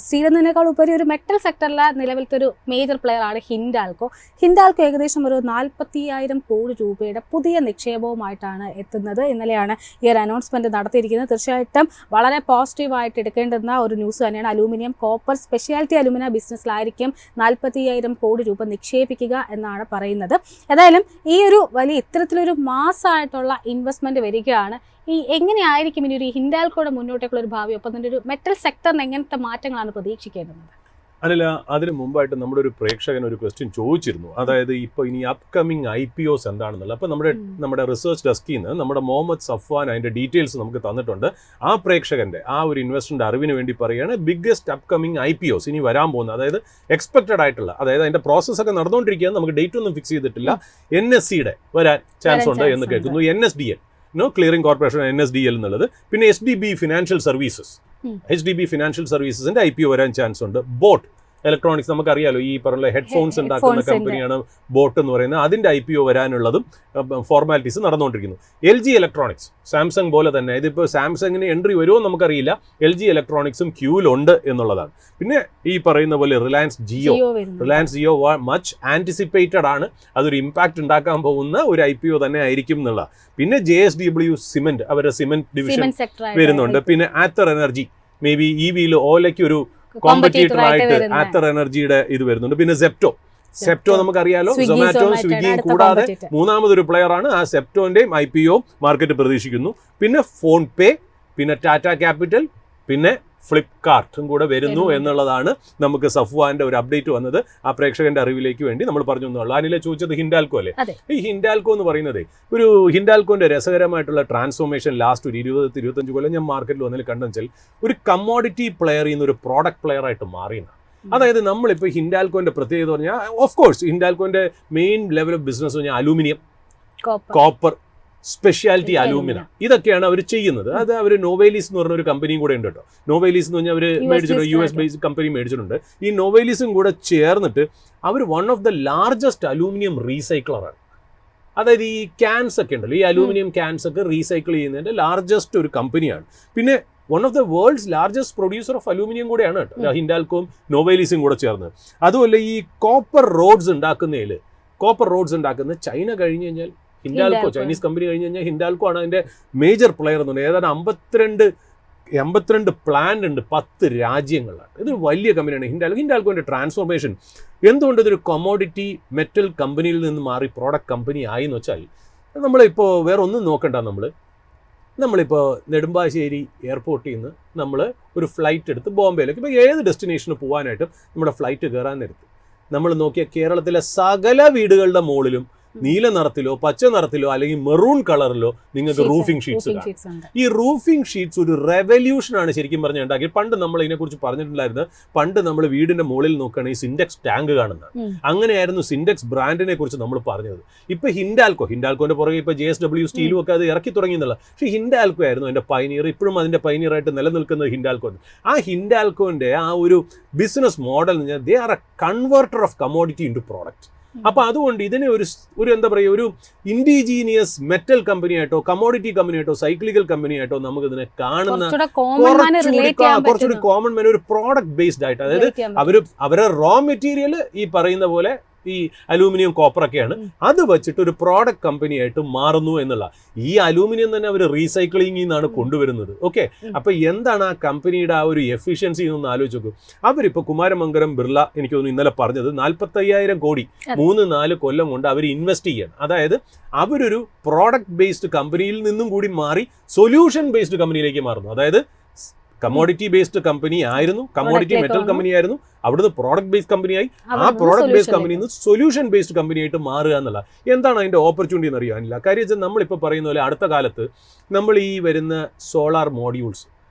സ്റ്റീൽ എന്നതിനേക്കാൾ ഉപരി ഒരു മെറ്റൽ സെക്ടറിലെ നിലവിലത്തെ ഒരു മേജർ പ്ലെയറാണ് ഹിൻഡാൽക്കോ. ഹിൻഡാൽക്കോ ഏകദേശം ഒരു 45,000 കോടി രൂപയുടെ പുതിയ നിക്ഷേപവുമായിട്ടാണ് എത്തുന്നത്. ഇന്നലെയാണ് ഈ ഒരു അനൗൺസ്മെൻറ്റ് നടത്തിയിരിക്കുന്നത്. തീർച്ചയായിട്ടും വളരെ പോസിറ്റീവായിട്ട് എടുക്കേണ്ടുന്ന ഒരു ന്യൂസ് തന്നെയാണ്. അലൂമിനിയം, കോപ്പർ, സ്പെഷ്യാലിറ്റി അലൂമിനിയം ബിസിനസ്സിലായിരിക്കും 45,000 കോടി രൂപ നിക്ഷേപിക്കുക എന്നാണ് പറയുന്നത്. ഏതായാലും ഈ ഒരു വലിയ ഇത്തരത്തിലൊരു മാസമായിട്ടുള്ള ഇൻവെസ്റ്റ്മെൻറ്റ് വരികയാണ്. എങ്ങനെയായിരിക്കും ഇനി ഒരു ഹിൻഡാൽക്കോയുടെ മുന്നോട്ടേക്കുള്ള ഒരു ഭാവി? ഒപ്പം തന്നെ ഒരു മെറ്റൽ സെക്ടറിന് എങ്ങനത്തെ മാറ്റങ്ങളാണ് പ്രതീക്ഷിക്കേണ്ടത്? അല്ല, അതിന് മുമ്പായിട്ട് നമ്മുടെ ഒരു പ്രേക്ഷകൻ ഒരു ക്വസ്റ്റ്യൻ ചോദിച്ചിരുന്നു. അതായത് ഇപ്പോൾ ഇനി അപ്കമിങ് IPOs എന്താണെന്നുള്ളത്. അപ്പോൾ നമ്മുടെ റിസർച്ച് ഡെസ്കിൽ നിന്ന് നമ്മുടെ മുഹമ്മദ് സഫ്വാൻ അതിൻ്റെ ഡീറ്റെയിൽസ് നമുക്ക് തന്നിട്ടുണ്ട്. ആ പ്രേക്ഷകൻ്റെ ആ ഒരു ഇൻവെസ്റ്ററിൻ്റെ അറിവിന് വേണ്ടി പറയുകയാണ് ബിഗ്ഗസ്റ്റ് അപ്കമിങ് IPOs ഇനി വരാൻ പോകുന്നത്. അതായത് എക്സ്പെക്റ്റഡ് ആയിട്ടുള്ള, അതായത് അതിൻ്റെ പ്രോസസ്സൊക്കെ നടന്നുകൊണ്ടിരിക്കുകയാണ്, നമുക്ക് ഡേറ്റ് ഒന്നും ഫിക്സ് ചെയ്തിട്ടില്ല. NSEയുടെ വരാൻ ചാൻസ് ഉണ്ട് എന്ന് കേൾക്കുന്നു. NSDL ക്ലിയറിംഗ് കോർപ്പറേഷൻ, NSDL എന്നുള്ളത്. പിന്നെ HDB financial services, HDB financial സർവീസസിന്റെ IPO വരാൻ ചാൻസ് ഉണ്ട്. ബോട്ട് ഇലക്ട്രോണിക്സ്, നമുക്കറിയാലോ ഈ പറഞ്ഞ ഹെഡ്ഫോൺസ് ഉണ്ടാക്കുന്ന കമ്പനിയാണ് ബോട്ട് എന്ന് പറയുന്നത്. അതിന്റെ IPO വരാനുള്ളതും ഫോർമാലിറ്റീസ് നടന്നുകൊണ്ടിരിക്കുന്നു. LG ഇലക്ട്രോണിക്സ്, സാംസങ് പോലെ തന്നെ, ഇതിപ്പോൾ സാംസങ്ങിന് എൻട്രി വരുമോ നമുക്കറിയില്ല. LG ഇലക്ട്രോണിക്സും ക്യൂവിലുണ്ട് എന്നുള്ളതാണ്. പിന്നെ ഈ പറയുന്ന പോലെ റിലയൻസ് ജിയോ മച്ച് ആന്റിസിപ്പേറ്റഡ് ആണ്. അതൊരു ഇമ്പാക്ട് ഉണ്ടാക്കാൻ പോകുന്ന ഒരു IPO തന്നെ ആയിരിക്കും എന്നുള്ള. പിന്നെ JSW സിമെന്റ്, അവരുടെ സിമെന്റ് ഡിവിഷൻ വരുന്നുണ്ട്. പിന്നെ ആത്തർ എനർജി, മേ ബി EVയിൽ ഓലയ്ക്ക് ഒരു കോമ്പറ്റീറ്റർ ആയിട്ട് ആത്തർ എനർജിയുടെ ഇത് വരുന്നുണ്ട്. പിന്നെ സെപ്റ്റോ നമുക്കറിയാലോ, സൊമാറ്റോ, സ്വിഗ്ഗിയും കൂടാതെ മൂന്നാമതൊരു പ്ലെയർ ആണ്. ആ സെപ്റ്റോന്റെയും IPO മാർക്കറ്റ് പ്രതീക്ഷിക്കുന്നു. പിന്നെ ഫോൺ പേ, പിന്നെ ടാറ്റ ക്യാപിറ്റൽ, പിന്നെ ഫ്ലിപ്കാർട്ടും കൂടെ വരുന്നു എന്നുള്ളതാണ് നമുക്ക് സഫ്വാന്റെ ഒരു അപ്ഡേറ്റ് വന്നത്. ആ പ്രേക്ഷകന്റെ അറിവിലേക്ക് വേണ്ടി നമ്മൾ പറഞ്ഞു എന്നുള്ളൂ. അനിലെ ചോദിച്ചത് ഹിൻഡാൽക്കോ അല്ലേ? ഈ ഹിൻഡാൽക്കോ എന്ന് പറയുന്നത് ഒരു ഹിൻഡാൽക്കോന്റെ രസകരമായിട്ടുള്ള ട്രാൻസ്ഫോർമേഷൻ ലാസ്റ്റ് ഒരു 20-25 കൊല്ലം ഞാൻ മാർക്കറ്റിൽ വന്നതിൽ കണ്ടെന്ന് വെച്ചാൽ ഒരു കമ്മോഡിറ്റി പ്ലെയർ നിന്ന് ഒരു പ്രോഡക്റ്റ് പ്ലെയർ ആയിട്ട് മാറിയെന്ന്. അതായത് നമ്മളിപ്പോൾ ഹിൻഡാൽക്കോന്റെ പ്രത്യേകത പറഞ്ഞാൽ, ഓഫ് കോഴ്സ് ഹിൻഡാൽക്കോന്റെ മെയിൻ ലെവൽ ഓഫ് ബിസിനസ് പറഞ്ഞാൽ അലൂമിനിയം, കോപ്പർ, സ്പെഷ്യാലിറ്റി അലൂമിന, ഇതൊക്കെയാണ് അവർ ചെയ്യുന്നത്. അത് അവർ നോവേലീസ് എന്ന് പറഞ്ഞ ഒരു കമ്പനിയും കൂടെ ഉണ്ട് കേട്ടോ. നോവേലീസ് എന്ന് പറഞ്ഞാൽ അവർ മേടിച്ചിട്ടുണ്ട്, US ബേസ്ഡ് കമ്പനി മേടിച്ചിട്ടുണ്ട്. ഈ നോവേലീസും കൂടെ ചേർന്നിട്ട് അവർ one of the largest aluminium റീസൈക്ലറാണ്. അതായത് ഈ ക്യാൻസ് ഒക്കെ ഉണ്ടല്ലോ, ഈ അലൂമിനിയം ക്യാൻസ് ഒക്കെ റീസൈക്കിൾ ചെയ്യുന്നതിൻ്റെ ലാർജസ്റ്റ് ഒരു കമ്പനിയാണ്. പിന്നെ one of the world's largest producer of aluminium കൂടെയാണ് കേട്ടോ ഹിൻഡാൽക്കോയും നോവേലീസും കൂടെ ചേർന്ന്. അതുപോലെ ഈ കോപ്പർ റോഡ്സ് ഉണ്ടാക്കുന്ന ചൈന കഴിഞ്ഞ് കഴിഞ്ഞാൽ ഹിൻഡാൽക്കോ, ചൈനീസ് കമ്പനി കഴിഞ്ഞ് കഴിഞ്ഞാൽ ഹിൻഡാൽക്കോ ആണ് അതിൻ്റെ മേജർ പ്ലെയർ എന്ന് പറയുന്നത്. ഏതാണ്ട് 52 പ്ലാന്റ് ഉണ്ട് 10 രാജ്യങ്ങളിലാണ്. ഇതൊരു വലിയ കമ്പനിയാണ് ഹിൻഡാൽക്കോൻ്റെ ട്രാൻസ്ഫോർമേഷൻ. എന്തുകൊണ്ട് ഇതൊരു കൊമോഡിറ്റി മെറ്റൽ കമ്പനിയിൽ നിന്ന് മാറി പ്രോഡക്റ്റ് കമ്പനി ആയി എന്ന് വെച്ചാൽ, നമ്മളിപ്പോൾ വേറെ ഒന്നും നോക്കണ്ട. നമ്മളിപ്പോൾ നെടുമ്പാശ്ശേരി എയർപോർട്ടിൽ നിന്ന് നമ്മൾ ഒരു ഫ്ലൈറ്റ് എടുത്ത് ബോംബെയിലേക്ക്, ഇപ്പോൾ ഏത് ഡെസ്റ്റിനേഷന് പോകാനായിട്ടും നമ്മുടെ ഫ്ലൈറ്റ് കയറാൻ നേരത്ത് നമ്മൾ നോക്കിയ കേരളത്തിലെ സകല വീടുകളുടെ മുകളിലും നീല നിറത്തിലോ പച്ച നിറത്തിലോ അല്ലെങ്കിൽ മെറൂൺ കളറിലോ നിങ്ങൾക്ക് റൂഫിംഗ് ഷീറ്റ്സ് കാണാം. ഈ റൂഫിംഗ് ഷീറ്റ്സ് ഒരു റെവല്യൂഷനാണ് ശരിക്കും പറഞ്ഞാൽ ഉണ്ടാക്കി. പണ്ട് നമ്മൾ ഇതിനെക്കുറിച്ച് പറഞ്ഞിട്ടുണ്ടായിരുന്നു. പണ്ട് നമ്മൾ വീടിന്റെ മുകളിൽ നോക്കുകയാണെങ്കിൽ സിൻഡെക്സ് ടാങ്ക് കാണുന്നത്. അങ്ങനെയായിരുന്നു സിൻഡെക്സ് ബ്രാൻഡിനെ കുറിച്ച് നമ്മൾ പറഞ്ഞത്. ഇപ്പൊ ഹിൻഡാൽക്കോന്റെ പുറകെ ഇപ്പൊ JSW സ്റ്റീലും ഒക്കെ അത് ഇറക്കി തുടങ്ങിയെന്നുള്ള. പക്ഷേ ഹിൻഡാൽക്കോ ആയിരുന്നു അതിന്റെ പൈനിയർ. ഇപ്പോഴും അതിന്റെ പൈനിയറായിട്ട് നിലനിൽക്കുന്നത് ഹിൻഡാൽക്കോ. ആ ഹിൻഡാൽക്കോന്റെ ആ ഒരു ബിസിനസ് മോഡൽ എന്ന് പറഞ്ഞാൽ they are a converter of commodity into product. അപ്പൊ അതുകൊണ്ട് ഇതിനെ ഒരു എന്താ പറയുക, ഒരു ഇൻഡിജീനിയസ് മെറ്റൽ കമ്പനിയായിട്ടോ കമോഡിറ്റി കമ്പനിയായിട്ടോ സൈക്ലിക്കൽ കമ്പനിയായിട്ടോ നമുക്ക് ഇതിനെ കാണുന്ന കുറച്ചുകൂടി കോമൺ മാൻ, ഒരു പ്രോഡക്റ്റ് ബേസ്ഡ് ആയിട്ട്. അതായത് അവരുടെ റോ മെറ്റീരിയൽ ഈ പറയുന്ന പോലെ ഈ അലൂമിനിയം കോപ്പറൊക്കെയാണ്. അത് വെച്ചിട്ട് ഒരു പ്രോഡക്റ്റ് കമ്പനിയായിട്ട് മാറുന്നു എന്നുള്ള. ഈ അലൂമിനിയം തന്നെ അവർ റീസൈക്ലിംഗിൽ നിന്നാണ് കൊണ്ടുവരുന്നത്. ഓക്കെ, അപ്പൊ എന്താണ് ആ കമ്പനിയുടെ ആ ഒരു എഫിഷ്യൻസി എന്നൊന്ന് ആലോചിച്ച് നോക്കും. അവരിപ്പോൾ കുമാരമംഗലം ബിർള എനിക്ക് തോന്നുന്നു ഇന്നലെ പറഞ്ഞത് 45,000 കോടി 3-4 കൊല്ലം കൊണ്ട് അവർ ഇൻവെസ്റ്റ് ചെയ്യണം. അതായത് അവരൊരു പ്രോഡക്റ്റ് ബേസ്ഡ് കമ്പനിയിൽ നിന്നും കൂടി മാറി സൊല്യൂഷൻ ബേസ്ഡ് കമ്പനിയിലേക്ക് മാറുന്നു. അതായത് കമോഡിറ്റി ബേസ്ഡ് കമ്പനി ആയിരുന്നു, കമോഡിറ്റി മെറ്റൽ കമ്പനി ആയിരുന്നു, അവിടുന്ന് പ്രോഡക്റ്റ് ബേസ്ഡ് കമ്പനിയായി, ആ പ്രോഡക്റ്റ് ബേസ്ഡ് കമ്പനിയിൽ നിന്ന് സൊല്യൂഷൻ ബേസ്ഡ് കമ്പനിയായിട്ട് മാറുക എന്നുള്ള. എന്താണ് അതിന്റെ ഓപ്പർച്യൂണിറ്റി എന്ന് അറിയാനില്ല. കാര്യം വെച്ചാൽ നമ്മളിപ്പോൾ പറയുന്ന പോലെ അടുത്ത കാലത്ത് നമ്മൾ ഈ വരുന്ന സോളാർ മോഡ്യൂൾസ്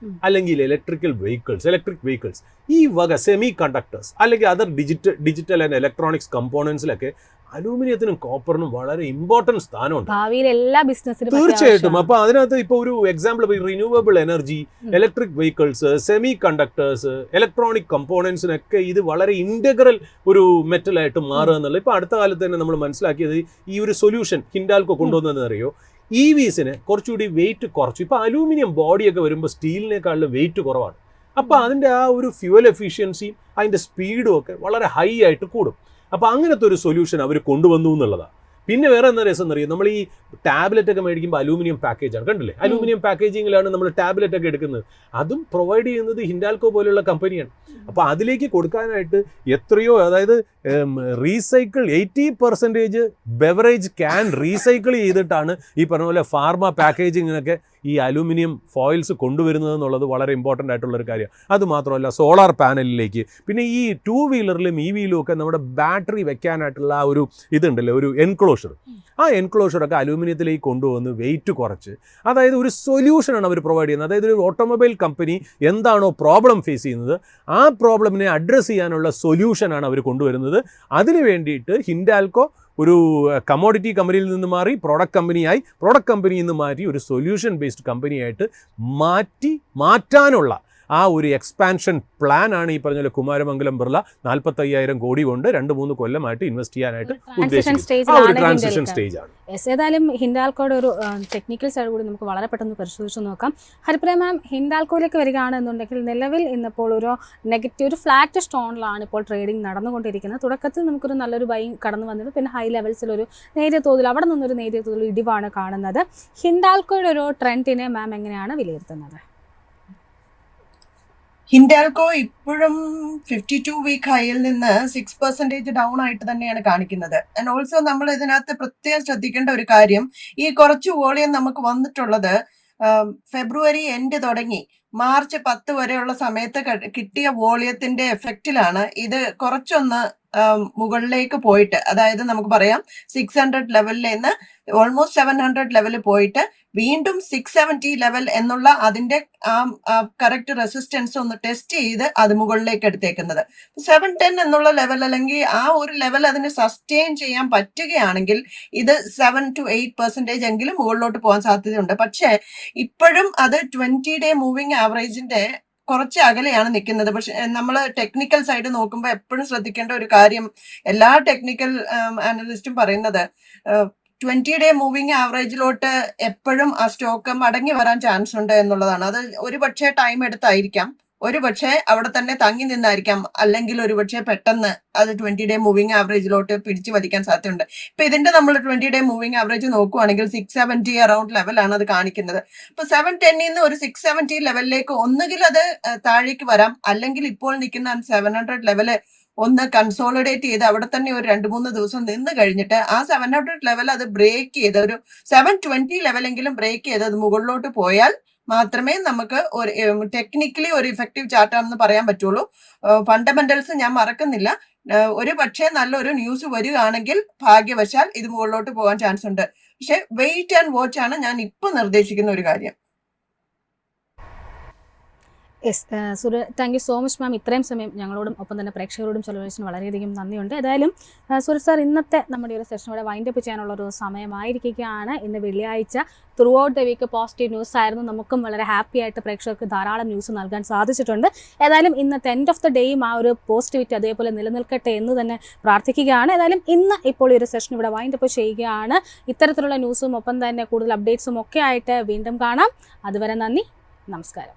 അല്ലെങ്കിൽ ഇലക്ട്രിക് വെഹിക്കിൾസ്, ഈ വക സെമി കണ്ടക്ടേഴ്സ് അല്ലെങ്കിൽ അതർ ഡിജിറ്റൽ ആൻഡ് ഇലക്ട്രോണിക്സ് കമ്പോണൻസിലൊക്കെ അലൂമിനിയത്തിനും കോപ്പറിനും വളരെ ഇമ്പോർട്ടൻറ്റ് സ്ഥാനമുണ്ട് ഭാവിയിൽ എല്ലാ ബിസിനസ്സിലും തീർച്ചയായിട്ടും. അപ്പൊ അതിനകത്ത് ഇപ്പോൾ ഒരു example renewable energy, electric vehicles, semiconductors, electronic കമ്പോണൻസിനൊക്കെ ഇത് വളരെ ഇന്റഗ്രൽ ഒരു മെറ്റലായിട്ട് മാറുക എന്നുള്ളത് ഇപ്പൊ അടുത്ത കാലത്ത് തന്നെ നമ്മൾ മനസ്സിലാക്കിയത്. ഈ ഒരു സൊല്യൂഷൻ ഹിൻഡാൽകോ കൊണ്ടുവന്നതെന്ന് അറിയോ, EVസിന് കുറച്ചുകൂടി വെയിറ്റ് കുറച്ചു. ഇപ്പൊ അലൂമിനിയം ബോഡിയൊക്കെ വരുമ്പോൾ സ്റ്റീലിനേക്കാളും വെയിറ്റ് കുറവാണ്. അപ്പൊ അതിന്റെ ആ ഒരു ഫ്യൂവൽ എഫിഷ്യൻസിയും അതിന്റെ സ്പീഡും ഒക്കെ വളരെ ഹൈ ആയിട്ട് കൂടും. അപ്പോൾ അങ്ങനത്തെ ഒരു സൊല്യൂഷൻ അവർ കൊണ്ടുവന്നു എന്നുള്ളതാണ്. പിന്നെ വേറെ എന്താ രസം എന്നറിയാം, നമ്മൾ ഈ ടാബ്ലറ്റ് ഒക്കെ മേടിക്കുമ്പോൾ അലൂമിനിയം പാക്കേജാണ്, കണ്ടില്ലേ? അലൂമിനിയം പാക്കേജിങ്ങിലാണ് നമ്മൾ ടാബ്ലറ്റ് ഒക്കെ എടുക്കുന്നത്. അതും പ്രൊവൈഡ് ചെയ്യുന്നത് ഹിൻഡാൽകോ പോലെയുള്ള കമ്പനിയാണ്. അപ്പോൾ അതിലേക്ക് കൊടുക്കാനായിട്ട് എത്രയോ, അതായത് റീസൈക്കിൾ 80% ബെവറേജ് ക്യാൻ റീസൈക്കിൾ ചെയ്തിട്ടാണ് ഈ പറഞ്ഞ പോലെ ഫാർമ പാക്കേജിങ്ങിനൊക്കെ ഈ അലൂമിനിയം ഫോയിൽസ് കൊണ്ടുവരുന്നത് എന്നുള്ളത് വളരെ ഇമ്പോർട്ടൻ്റ് ആയിട്ടുള്ളൊരു കാര്യമാണ്. അതുമാത്രമല്ല സോളാർ പാനലിലേക്ക്, പിന്നെ ഈ 2 വീലറിലും EVയിലും ഒക്കെ നമ്മുടെ ബാറ്ററി വെക്കാനായിട്ടുള്ള ആ ഒരു ഇതുണ്ടല്ലോ, ഒരു എൻക്ലോഷർ, ആ എൻക്ലോഷറൊക്കെ അലൂമിനിയത്തിലേക്ക് കൊണ്ടുവന്ന് വെയിറ്റ് കുറച്ച്, അതായത് ഒരു സൊല്യൂഷനാണ് അവർ പ്രൊവൈഡ് ചെയ്യുന്നത്. അതായത് ഒരു ഓട്ടോമൊബൈൽ കമ്പനി എന്താണോ പ്രോബ്ലം ഫേസ് ചെയ്യുന്നത്, ആ പ്രോബ്ലമിനെ അഡ്രസ്സ് ചെയ്യാനുള്ള സൊല്യൂഷനാണ് അവർ കൊണ്ടുവരുന്നത്. അതിന് വേണ്ടിയിട്ട് ഹിൻഡാൽകോ ഒരു കമ്മോഡിറ്റി കമ്പനിയിൽ നിന്ന് മാറി പ്രോഡക്റ്റ് കമ്പനിയായി, പ്രോഡക്റ്റ് കമ്പനിയിൽ നിന്ന് മാറ്റി ഒരു സൊല്യൂഷൻ ബേസ്ഡ് കമ്പനിയായിട്ട് മാറ്റാനുള്ള ആ ഒരു എക്സ്പാൻഷൻ പ്ലാൻ ആണ് ഈ പറഞ്ഞ കുമാരമംഗലം ബിർള 45,000 കോടി കൊണ്ട് 2-3 കൊല്ലമായിട്ട് ഇൻവെസ്റ്റ് ചെയ്യാനായിട്ട് ഉദ്ദേശിക്കുന്നത്. ആ ഒരു ട്രാൻസിഷൻ സ്റ്റേജ് ആണ്. ഏതായാലും ഹിൻഡാൽകോയുടെ ഒരു ടെക്നിക്കൽ സൈഡ് കൂടി നമുക്ക് വളരെ പെട്ടെന്ന് പരിശോധിച്ച് നോക്കാം. ഹരിപ്രിയ മാം, ഹിൻഡാൽകോയിലേക്ക് വരികയാണെന്നുണ്ടെങ്കിൽ നിലവിൽ ഇന്നിപ്പോൾ ഒരു നെഗറ്റീവ്, ഒരു ഫ്ലാറ്റ് സ്റ്റോണിലാണ് ഇപ്പോൾ ട്രേഡിംഗ് നടന്നുകൊണ്ടിരിക്കുന്നത്. തുടക്കത്തിൽ നമുക്കൊരു നല്ലൊരു ബൈ കടന്നു വന്നത്, പിന്നെ ഹൈ ലെവൽസിലൊരു നേരിയ തോതിൽ, അവിടെ നിന്നൊരു നേരിയ തോതിൽ ഇടിവാണ് കാണുന്നത്. ഹിൻഡാൽകോയുടെ ഒരു ട്രെൻഡിനെ മാം എങ്ങനെയാണ് വിലയിരുത്തുന്നത്? ഹിൻഡാൽകോ ഇപ്പോഴും 52 വീക്ക് ഹൈയിൽ നിന്ന് 6% ഡൗൺ ആയിട്ട് തന്നെയാണ് കാണിക്കുന്നത്. ആൻഡ് ഓൾസോ നമ്മൾ ഇതിനകത്ത് പ്രത്യേകം ശ്രദ്ധിക്കേണ്ട ഒരു കാര്യം, ഈ കുറച്ച് വോളിയം നമുക്ക് വന്നിട്ടുള്ളത് ഫെബ്രുവരി എൻഡ് തുടങ്ങി മാർച്ച് 10 വരെയുള്ള സമയത്ത് കിട്ടിയ വോളിയത്തിന്റെ എഫക്റ്റിലാണ് ഇത് കുറച്ചൊന്ന് മുകളിലേക്ക് പോയിട്ട്, അതായത് നമുക്ക് പറയാം 600 ലെവലിൽ നിന്ന് ഓൾമോസ്റ്റ് 700 ലെവലിൽ പോയിട്ട് വീണ്ടും 670 ലെവൽ എന്നുള്ള അതിന്റെ കറക്റ്റ് റെസിസ്റ്റൻസ് ഒന്ന് ടെസ്റ്റ് ചെയ്ത് അത് മുകളിലേക്ക് എടുത്തേക്കുന്നത്. 710 എന്നുള്ള ലെവൽ, അല്ലെങ്കിൽ ആ ഒരു ലെവൽ അതിന് സസ്റ്റെയിൻ ചെയ്യാൻ പറ്റുകയാണെങ്കിൽ ഇത് 7 to 8% എങ്കിലും മുകളിലോട്ട് പോകാൻ സാധ്യതയുണ്ട്. പക്ഷേ ഇപ്പോഴും അത് 20-day മൂവിങ് ആവറേജിന്റെ കുറച്ച് അകലെയാണ് നിൽക്കുന്നത്. പക്ഷെ നമ്മൾ ടെക്നിക്കൽ സൈഡ് നോക്കുമ്പോൾ എപ്പോഴും ശ്രദ്ധിക്കേണ്ട ഒരു കാര്യം, എല്ലാ ടെക്നിക്കൽ അനലിസ്റ്റും പറയുന്നത് 20-day മൂവിങ് ആവറേജിലോട്ട് എപ്പോഴും ആ സ്റ്റോക്ക് മടങ്ങി വരാൻ ചാൻസ് ഉണ്ട് എന്നുള്ളതാണ്. അത് ഒരു പക്ഷേ ടൈം എടുത്തായിരിക്കാം, ഒരു പക്ഷേ അവിടെ തന്നെ തങ്ങി നിന്നായിരിക്കാം, അല്ലെങ്കിൽ ഒരു പക്ഷേ പെട്ടെന്ന് അത് 20-day മൂവിങ് ആവറേജിലോട്ട് പിടിച്ചു വലിക്കാൻ സാധ്യതയുണ്ട്. ഇപ്പൊ ഇതിന്റെ നമ്മൾ 20-day മൂവിങ് ആവറേജ് നോക്കുവാണെങ്കിൽ 670 അറൌണ്ട് ലെവലാണ് അത് കാണിക്കുന്നത്. ഇപ്പൊ 710 നിന്ന് ഒരു 670 ലെവലിലേക്ക് ഒന്നുകിൽ അത് താഴേക്ക് വരാം, അല്ലെങ്കിൽ ഇപ്പോൾ നിൽക്കുന്ന 700 ലെവല് ഒന്ന് കൺസോളിഡേറ്റ് ചെയ്ത് അവിടെ തന്നെ ഒരു 2-3 ദിവസം നിന്ന് കഴിഞ്ഞിട്ട് ആ 700 ലെവൽ അത് ബ്രേക്ക് ചെയ്ത് ഒരു 720 ലെവലെങ്കിലും ബ്രേക്ക് ചെയ്ത് അത് മുകളിലോട്ട് പോയാൽ മാത്രമേ നമുക്ക് ഒരു ടെക്നിക്കലി ഒരു ഇഫക്റ്റീവ് ചാർട്ടാണെന്ന് പറയാൻ പറ്റുള്ളൂ. ഫണ്ടമെന്റൽസ് ഞാൻ മറക്കുന്നില്ല. ഒരു പക്ഷേ നല്ലൊരു ന്യൂസ് വരികയാണെങ്കിൽ ഭാഗ്യവശാൽ ഇത് മുകളിലോട്ട് പോകാൻ ചാൻസ് ഉണ്ട്. പക്ഷെ വെയിറ്റ് ആൻഡ് വാച്ച് ആണ് ഞാൻ ഇപ്പൊ നിർദ്ദേശിക്കുന്ന ഒരു കാര്യം. Thank you so much ma'am. ഇത്രയും സമയം ഞങ്ങളോടും ഒപ്പം തന്നെ പ്രേക്ഷകരോടും ചെലവഴിച്ചതിന് വളരെയധികം നന്ദിയുണ്ട്. ഏതായാലും സുരേഷ് സാർ, ഇന്നത്തെ നമ്മുടെ ഒരു സെഷൻ ഇവിടെ വൈൻഡപ്പ് ചെയ്യാനുള്ളൊരു സമയമായിരിക്കുകയാണ്. ഇന്ന് വെള്ളിയാഴ്ച throughout the week positive news ആയിരുന്നു. നമുക്കും വളരെ ഹാപ്പി ആയിട്ട് പ്രേക്ഷകർക്ക് ധാരാളം ന്യൂസ് നൽകാൻ സാധിച്ചിട്ടുണ്ട്. ഏതായാലും ഇന്നത്തെ എൻഡ് ഓഫ് ദ ഡേയും ആ ഒരു പോസിറ്റിവിറ്റി അതേപോലെ നിലനിൽക്കട്ടെ എന്ന് തന്നെ പ്രാർത്ഥിക്കുകയാണ്. ഏതായാലും ഇന്ന് ഇപ്പോൾ ഈ ഒരു സെഷൻ ഇവിടെ വൈൻഡപ്പ് ചെയ്യുകയാണ്. ഇത്തരത്തിലുള്ള ന്യൂസും ഒപ്പം തന്നെ കൂടുതൽ അപ്ഡേറ്റ്സും ഒക്കെ ആയിട്ട് വീണ്ടും കാണാം. അതുവരെ നന്ദി, നമസ്കാരം.